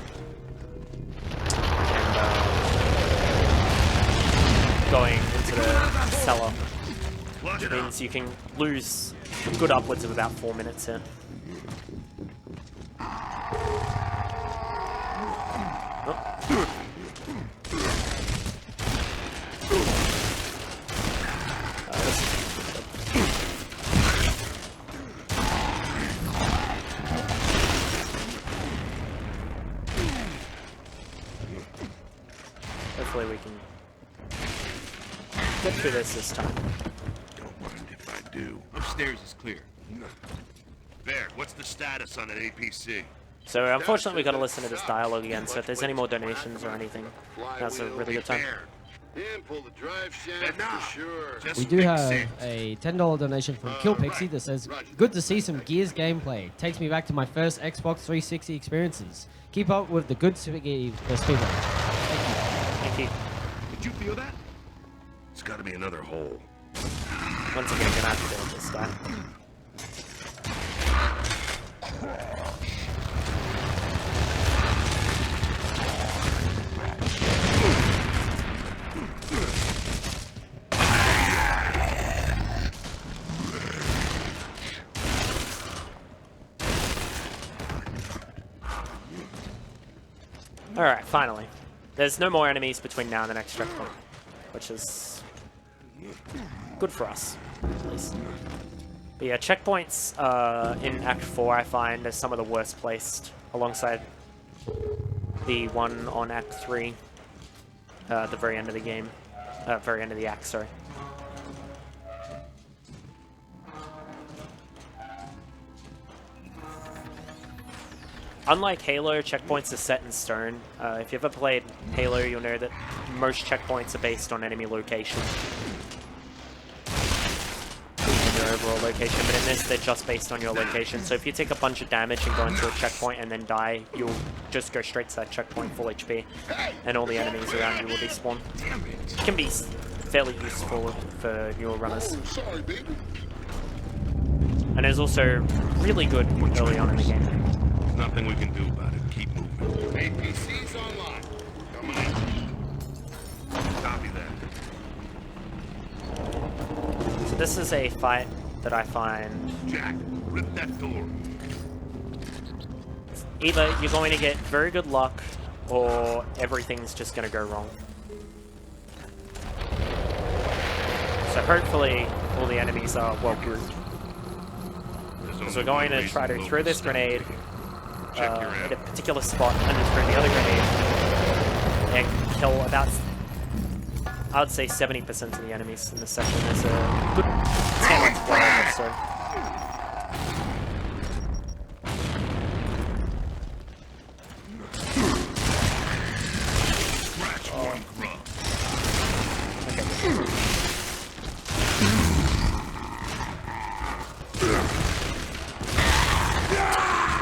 and going into the cellar, which means you can lose a good upwards of about 4 minutes here. Hopefully we can get through this time. Don't mind if I do. Upstairs is clear. Bear, what's the status on that APC? So unfortunately we got to listen to this dialogue again, so if there's any more donations or anything, that's a really good time. Bear, And pull the drive shaft enough. for sure. Just We do fix have it. a $10 donation from Killpixie that says, "Good to see some Gears gameplay. Takes me back to my first Xbox 360 experiences. Keep up with the good speedrun." Thank you. Did you feel that? It's got to be another hole. Once again, gonna have to deal with this guy. Alright, finally. There's no more enemies between now and the next checkpoint, which is good for us, at least. But yeah, checkpoints in Act 4 I find are some of the worst placed, alongside the one on Act 3, at the very end of the game, very end of the act, sorry. Unlike Halo, checkpoints are set in stone. If you've ever played Halo, you'll know that most checkpoints are based on enemy location. You know location, but in this they're just based on your location. So if you take a bunch of damage and go into a checkpoint and then die, you'll just go straight to that checkpoint full HP, and all the enemies around you will despawn. It can be fairly useful for newer runners. Oh, sorry, baby. And it's also really good early on in the game. There's nothing we can do about it. Keep moving. APC's online. Coming in. Copy that. So this is a fight that I find Jack, rip that door. either you're going to get very good luck or everything's just going to go wrong. So hopefully all the enemies are well grouped. So we're going to try to throw this grenade at a particular spot and then throw the other grenade and kill about, I would say 70% of the enemies in this section. There's a good 10 or 12 or so.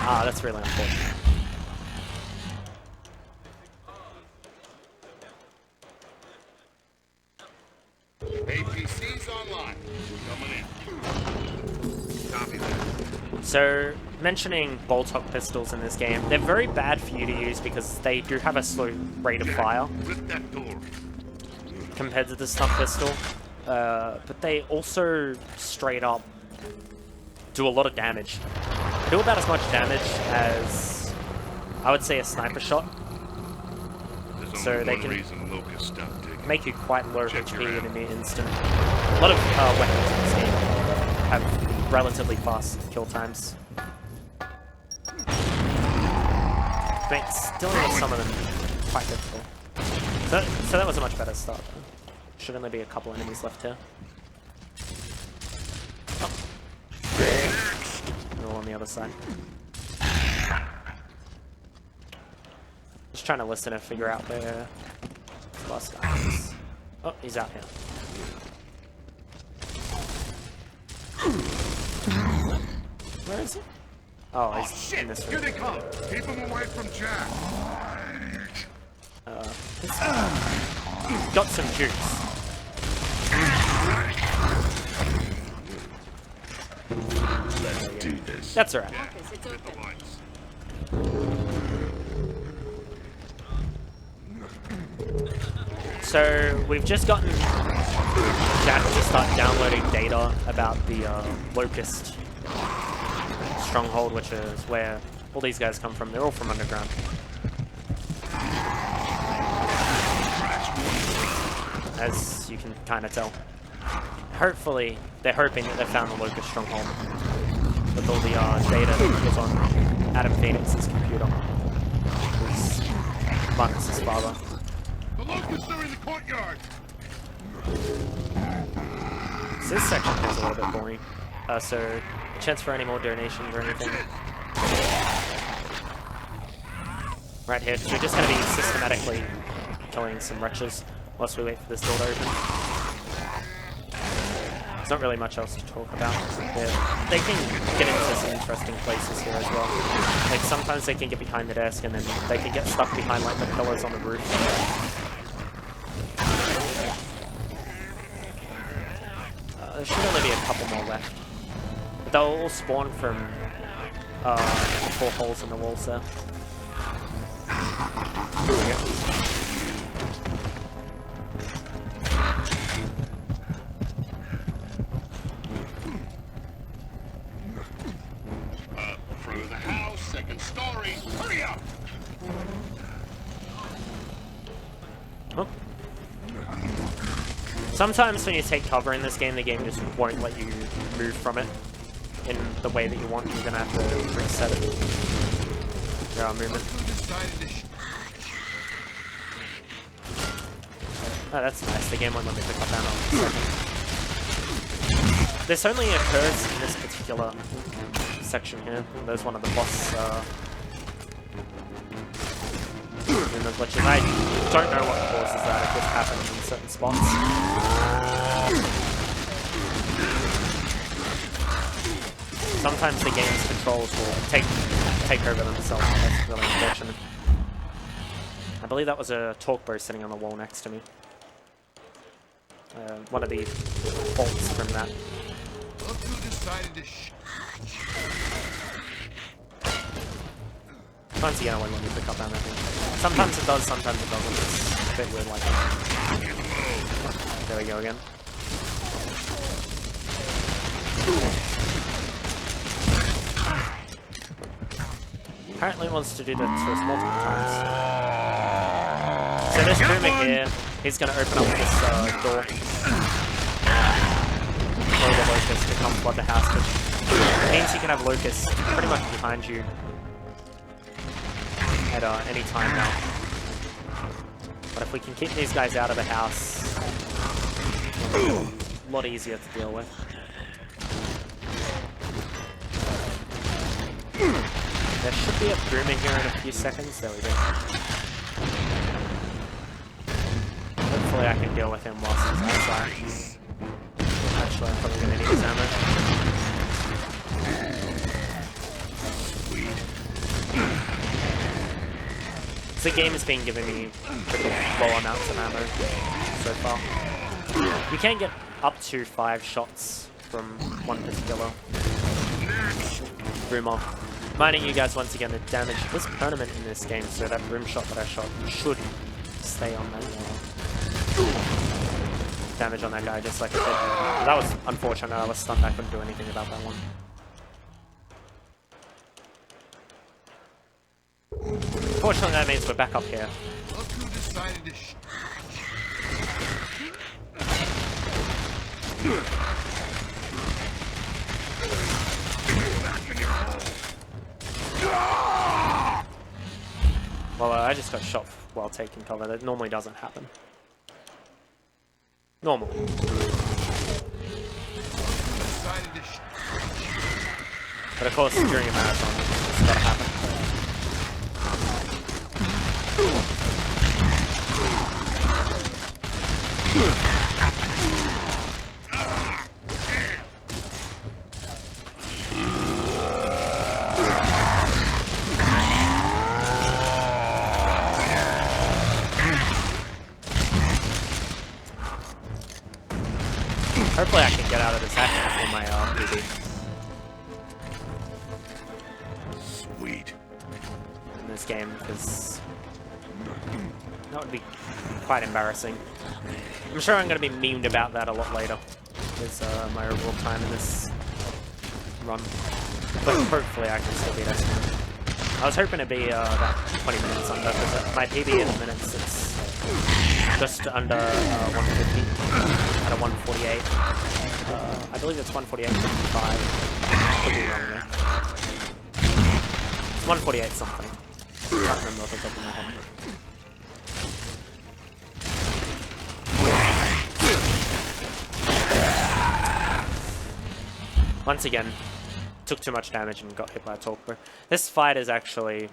Ah, that's really unfortunate. APC's online. Coming in. Copy that. So, mentioning bolt-hock pistols in this game, they're very bad for you to use because they do have a slow rate of fire Rip that door. compared to the stun pistol. But they also straight up do a lot of damage. Do about as much damage as, I would say, a sniper shot. There's So only they one can reason Locust stopped digging. make you quite low Check your HP ammo. in an instant. A lot of weapons in this game have relatively fast kill times. But still with some of them quite difficult. So that was a much better start. Should only be a couple enemies left here. Oh. They're all on the other side. Just trying to listen and figure out where the last guy is. Oh, he's out here. Where is he? Oh, he's in this room. Here they come. Keep him away from Jack. He's got some juice. Let's do this. That's alright. Marcus, it's Hit the open. lights. So we've just gotten Jack to start downloading data about the Locust stronghold, which is where all these guys come from. They're all from underground. As you can kind of tell. Hopefully, they're hoping that they found the Locust stronghold with all the data that was on Adam Phoenix's computer. Who's Marcus's father. The locusts are in the courtyard. So this section is a little bit boring. So, a chance for any more donations or anything. Right here, because we're just going to be systematically killing some wretches whilst we wait for this door to open. There's not really much else to talk about. They can get into some interesting places here as well. Like, sometimes they can get behind the desk and then they can get stuck behind, like, the pillars on the roof. There should only be a couple more left. But they'll all spawn from 4 holes in the walls there. There we go. Front of the house, second story. Hurry up! Oh. Sometimes when you take cover in this game, the game just won't let you move from it in the way that you want. You're gonna have to reset it. There are movement. Oh, that's nice. The game won't let me pick up ammo in a second. This only occurs in this particular section here. There's one of the boss movement glitches. I don't know what causes that. It just happens in certain spots. sometimes the game's controls will take over themselves. That's really unfortunate. I believe that was a torque bow sitting on the wall next to me. One of the faults from that. Look who decided to Once again, I won't let me pick up ammo. Sometimes it does, sometimes it doesn't. It's a bit weird like that. There we go again. Apparently wants to do that to us multiple times. So this boomer here, he's going to open up this door. For the locust to come flood the house, which means you can have locusts pretty much behind you at any time now. But if we can keep these guys out of the house, it'll be a lot easier to deal with. There should be a boomer here in a few seconds. There we go. Hopefully I can deal with him whilst he's outside. Actually, I'm probably going to need his ammo. The game has been giving me pretty low amounts of ammo so far. You can get up to 5 shots from one particular boomer. Reminding you guys once again, the damage was permanent in this game, so that room shot that I shot should stay on that damage on that guy, just like it did. That was unfortunate. I was stunned. I couldn't do anything about that one. Fortunately, that means we're back up here. Look who decided to Well, I just got shot while taking cover. That normally doesn't happen. Normal. But of course, during a marathon, it's gotta happen. Hopefully I can get out of this action for my PB. Sweet. In this game, because that would be quite embarrassing. I'm sure I'm going to be memed about that a lot later. Is my overall time in this run. But hopefully I can still beat it. I was hoping to be about 20 minutes under, because my PB in minutes it's just under 150 at a 148. I believe it's 148.55. Could be wrong there. It's 148 something. I can't remember off the top of my head. Once again, took too much damage and got hit by a torque bow. This fight is actually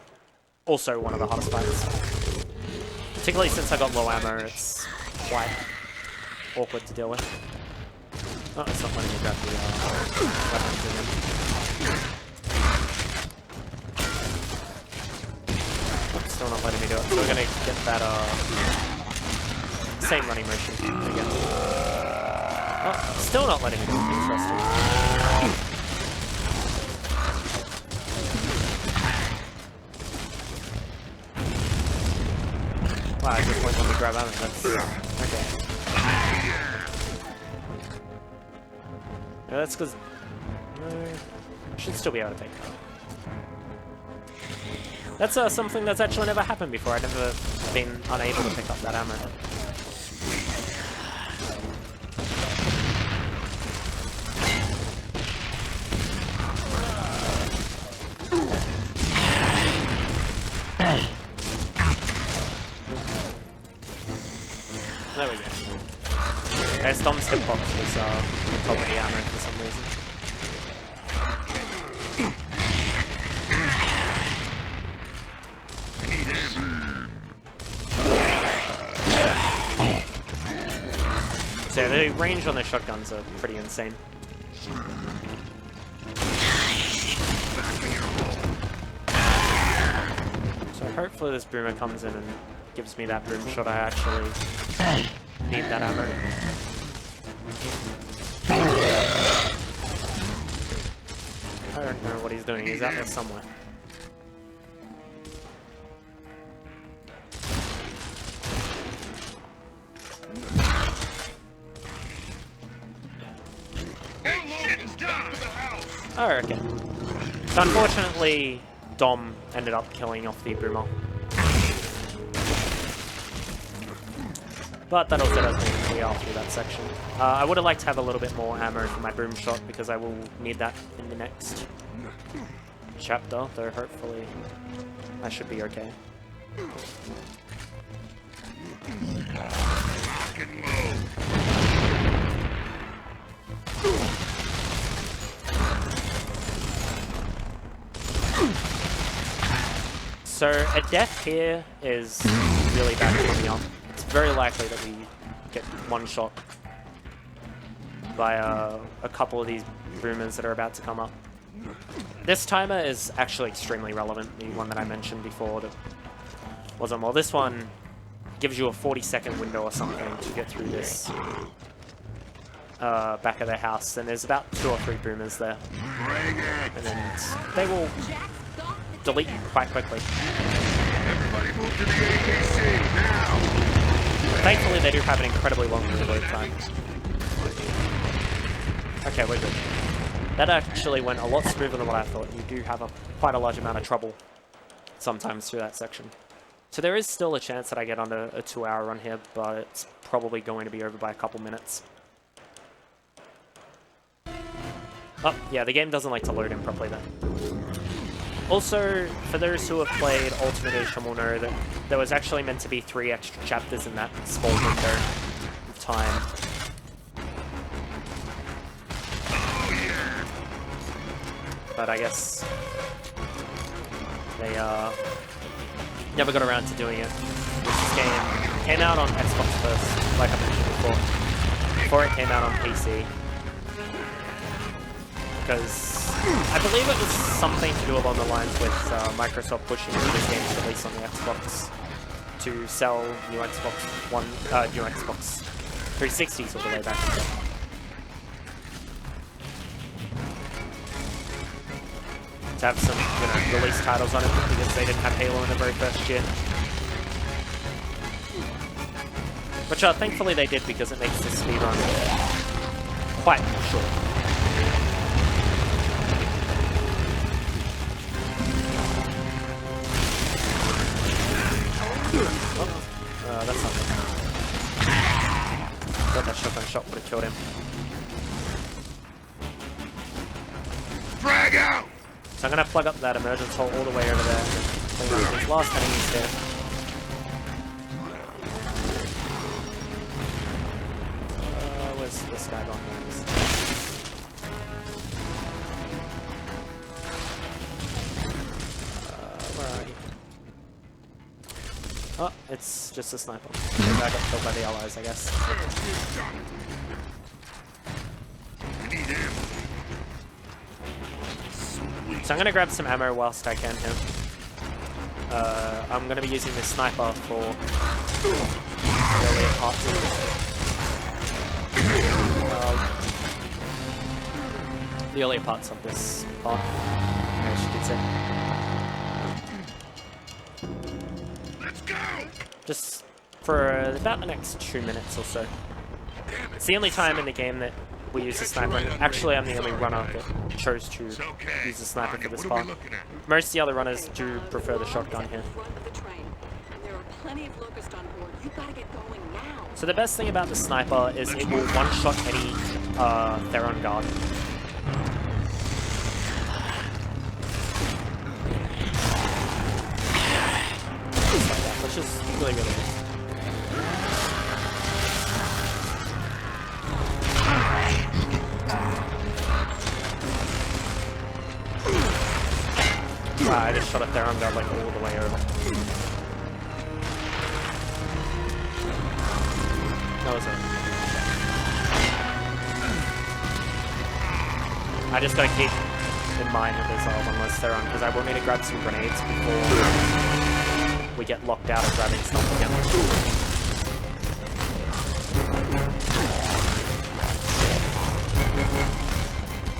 also one of the hottest fights. Particularly since I got low ammo, it's quite awkward to deal with. Oh, it's not letting me grab the weapons again. Oh, still not letting me do it. So we're gonna get that same running motion again. Oh, still not letting me do it. Interesting. Wow, I just went when we grab ammo. That's okay. Yeah, that's because I should still be able to take that. That's something that's actually never happened before. I've never been unable to pick up that ammo. There we go. Dom's hitbox was on top of the ammo for some reason. So the range on the shotguns are pretty insane. hopefully this boomer comes in and gives me that boom shot. I actually need that ammo. I don't know what he's doing. He's out there somewhere. Oh, okay. So unfortunately, Dom ended up killing off the boomer. But that also does mean we are through that section. I would have liked to have a little bit more ammo for my boom shot because I will need that in the next chapter, though hopefully I should be okay. So a death here is really bad for me up. It's very likely that we get one shot by a couple of these boomers that are about to come up. This timer is actually extremely relevant, the one that I mentioned before that wasn't well. This one gives you a 40-second window or something to get through this back of their house, and there's about 2 or 3 boomers there. And then they will delete you quite quickly. Everybody move to the APC now! Thankfully, they do have an incredibly long reload time. Okay, we're good. That actually went a lot smoother than what I thought. You do have quite a large amount of trouble sometimes through that section. So there is still a chance that I get on a 2-hour run here, but it's probably going to be over by a couple minutes. Oh, yeah, the game doesn't like to load in properly then. Also, for those who have played Ultimate Edition will know that there was actually meant to be 3 extra chapters in that small window of time. But I guess they never got around to doing it. This game came out on Xbox first, like I mentioned before it came out on PC. Because I believe it was something to do along the lines with Microsoft pushing this game's release on the Xbox to sell new Xbox 360s all the way back in the day. To have some, release titles on it because they didn't have Halo in the very first year. Which thankfully they did because it makes the speedrun quite short. Oh, that's not good. Thought that shotgun shot would have killed him. Frag out! So I'm going to plug up that emergence hole all the way over there and clean up these last enemies there. Where's this guy gone? Where are you? Oh, it's just a sniper. Maybe I got killed by the allies, I guess. So I'm going to grab some ammo whilst I can here. I'm going to be using this sniper for the earlier parts of the earlier parts of this part, as you could say. Let's go! Just for about the next 2 minutes or so. It's the only time in the game that we use the sniper. And actually, I'm the only runner that chose to use the sniper for this part. Most of the other runners do prefer the shotgun here. So the best thing about the sniper is it will one-shot any Theron guard. Just like that, which is really, really good. I just shot a Theron guard like all the way over. That was it. I just gotta keep in mind that there's one less Theron because I will need to grab some grenades before we get locked out of grabbing stuff again.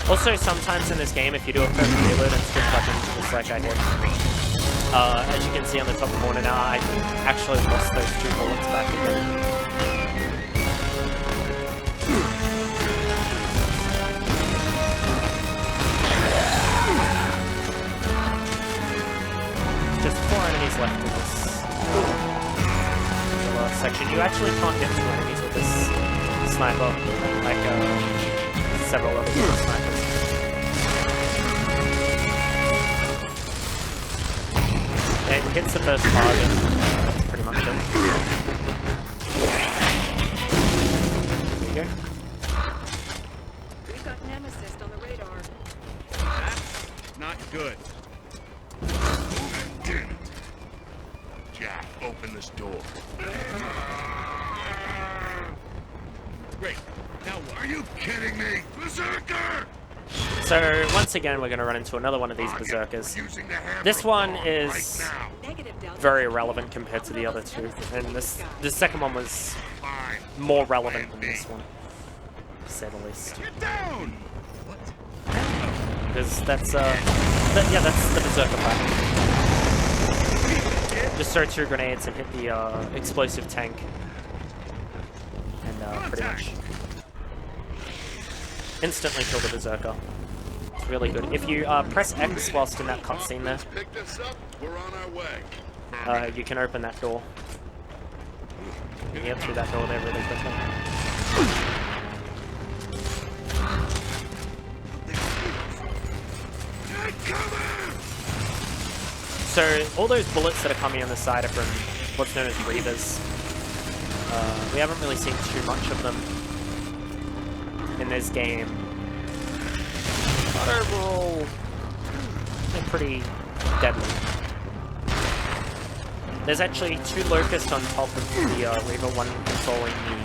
Also, sometimes in this game, if you do a perfect reload and switch buttons, just like I did, as you can see on the top corner now, I actually lost those 2 bullets back again. Just 4 enemies left in this section. You actually can't get 2 enemies with this sniper, like several other snipers. It hits the first target, that's pretty much it. There you go. We've got Nemesis on the radar. Not good. Damn it. Jack, open this door. Great. Now what? Are you kidding me? Berserker! So, once again, we're going to run into another one of these berserkers. This one is very irrelevant compared to the other 2, and the second one was more relevant than this one, to say the least. Get down! Because that's that's the berserker fight. Just throw 2 grenades and hit the explosive tank, and pretty much instantly kill the berserker. It's really good. If you press X whilst in that cutscene there, Pick this up. We're on our way. you can open that door. You can get through that door there really quickly. So all those bullets that are coming on the side are from what's known as Reavers. We haven't really seen too much of them in this game. But overall, they're pretty deadly. There's actually 2 locusts on top of the Reaver, one controlling the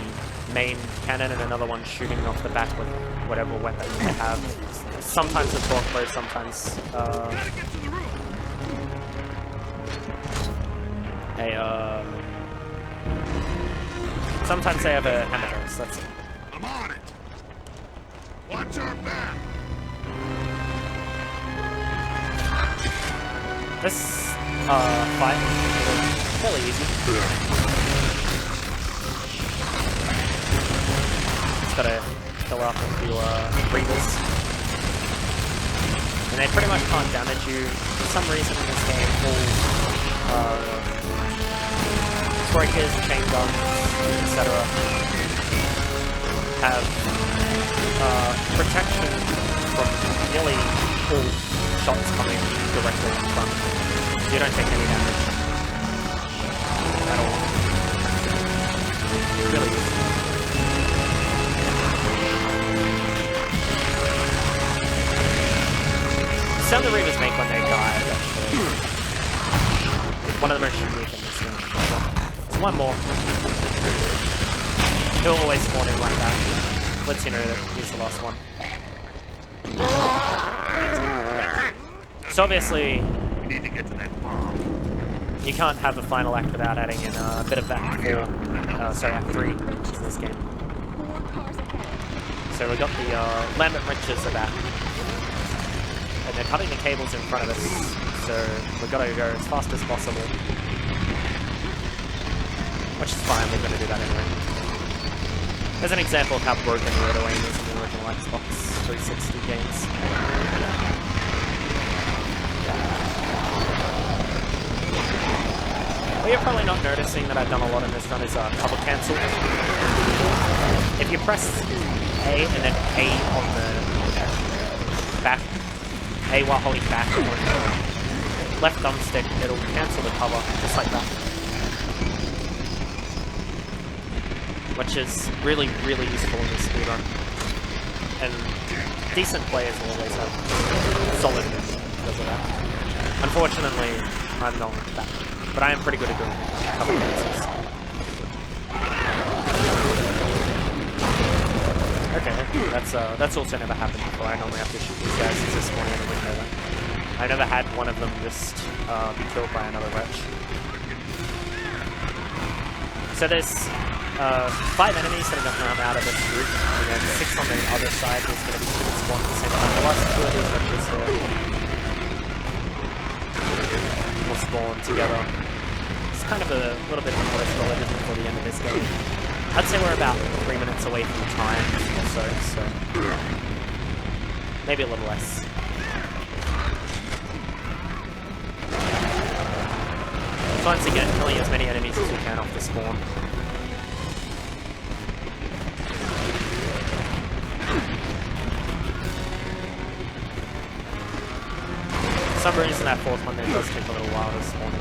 main cannon and another one shooting off the back with whatever weapon they have. Sometimes a torpedo, sometimes sometimes they have a hammer, so that's it. I'm on it. Watch our back. This fight is fairly easy. Just gotta kill off a few Reavers. And they pretty much can't damage you. For some reason in this game, all breakers, chain guns, etc. have protection from nearly all shots coming directly in front. You don't take any damage at all. Really good. The sound the Reavers make when they die is actually one of the most unique in this game. There's one more. He'll always spawn in like that. Lets you know that he's the last one. So obviously, We need to get to that bomb. you can't have a final act without adding in a bit of Act 4, sorry, Act 3 to this game. So we've got the Lambert wrenches are back. And they're cutting the cables in front of us, so we've got to go as fast as possible. Which is fine, we're going to do that anyway. There's an example of how broken the auto aim is in the original Xbox 360 games. What you're probably not noticing that I've done a lot in this run is cover cancel. If you press A and then A on the back, A while holding back on the left thumbstick, it'll cancel the cover, just like that. Which is really, really useful in this speedrun. And decent players will always have solid moves because of that. Unfortunately, I'm not that good, but I am pretty good at doing cover cancels. Okay, that's also never happened before. I normally have to shoot these guys as they're spawning in a window. I never had one of them just be killed by another wretch. So there's 5 enemies that are going to come out of this group, and then 6 on the other side. There's going to be 2 that spawn at the same time. The last 2 of these enemies here will spawn together. It's kind of a little bit of a worse relative before the end of this game. I'd say we're about 3 minutes away from time or so maybe a little less. Once again, killing as many enemies as we can off the spawn. For some reason that 4th one there does take a little while to spawn.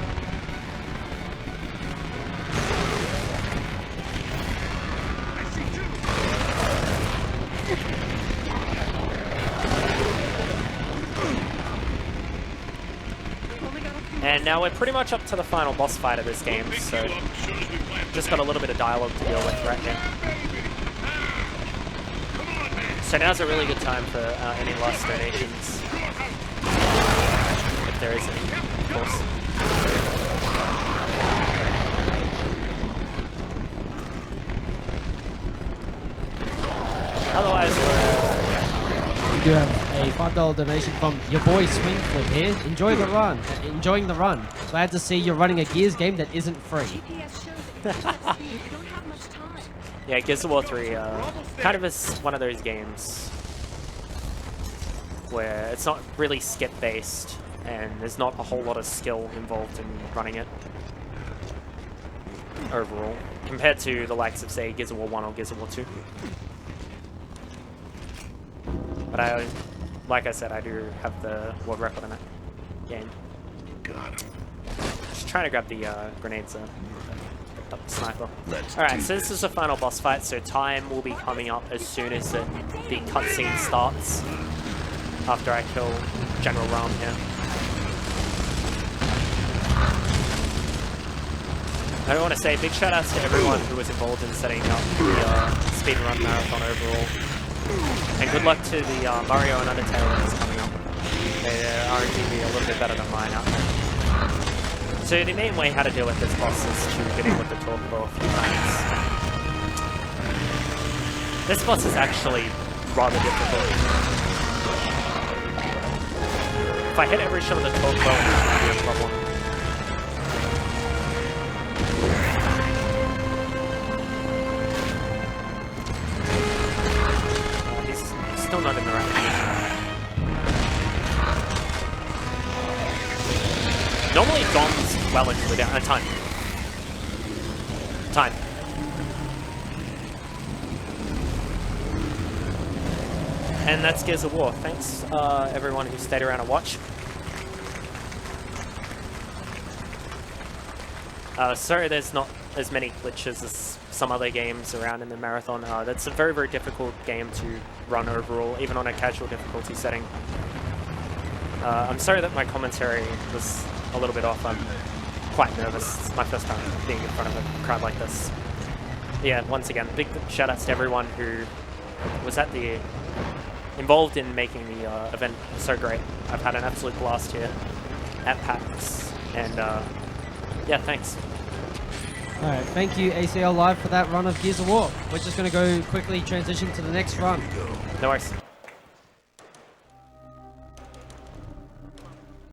And now we're pretty much up to the final boss fight of this game, so just got a little bit of dialogue to deal with right now. So now's a really good time for any lost donations, if there is any, of course. Otherwise, We do have a $5 donation from your boy Swingflip here. Enjoy the run. Enjoying the run. Glad to see you're running a Gears game that isn't free. GPS shows that you don't have much time. yeah, Gears of War 3 kind of is one of those games where it's not really skip-based, and there's not a whole lot of skill involved in running it overall, compared to the likes of, say, Gears of War 1 or Gears of War 2. But like I said, I do have the world record in that game. Got him. Just trying to grab the grenades there. Up the sniper. Alright, so this is the final boss fight, so time will be coming up as soon as the cutscene starts. After I kill General Ram here. I want to say big shout outs to everyone who was involved in setting up the speedrun marathon overall. And good luck to the Mario and Undertale that's coming up. Their RNG be a little bit better than mine out there. So the main way how to deal with this boss is to get in with the torque a few times. This boss is actually rather difficult. If I hit every shot of the torque bow, it's going to be a problem. Still not in the right position. Normally Dom's well into the time. Time. And that's Gears of War. Thanks everyone who stayed around and watched. Sorry there's not as many glitches as some other games around in the marathon. That's a very, very difficult game to run overall, even on a casual difficulty setting. I'm sorry that my commentary was a little bit off. I'm quite nervous. It's my first time being in front of a crowd like this. Yeah, once again, big shout outs to everyone who was involved in making the event so great. I've had an absolute blast here at PAX, and yeah, thanks. Alright, thank you ACL Live for that run of Gears of War. We're just going to go quickly transition to the next run. No worries.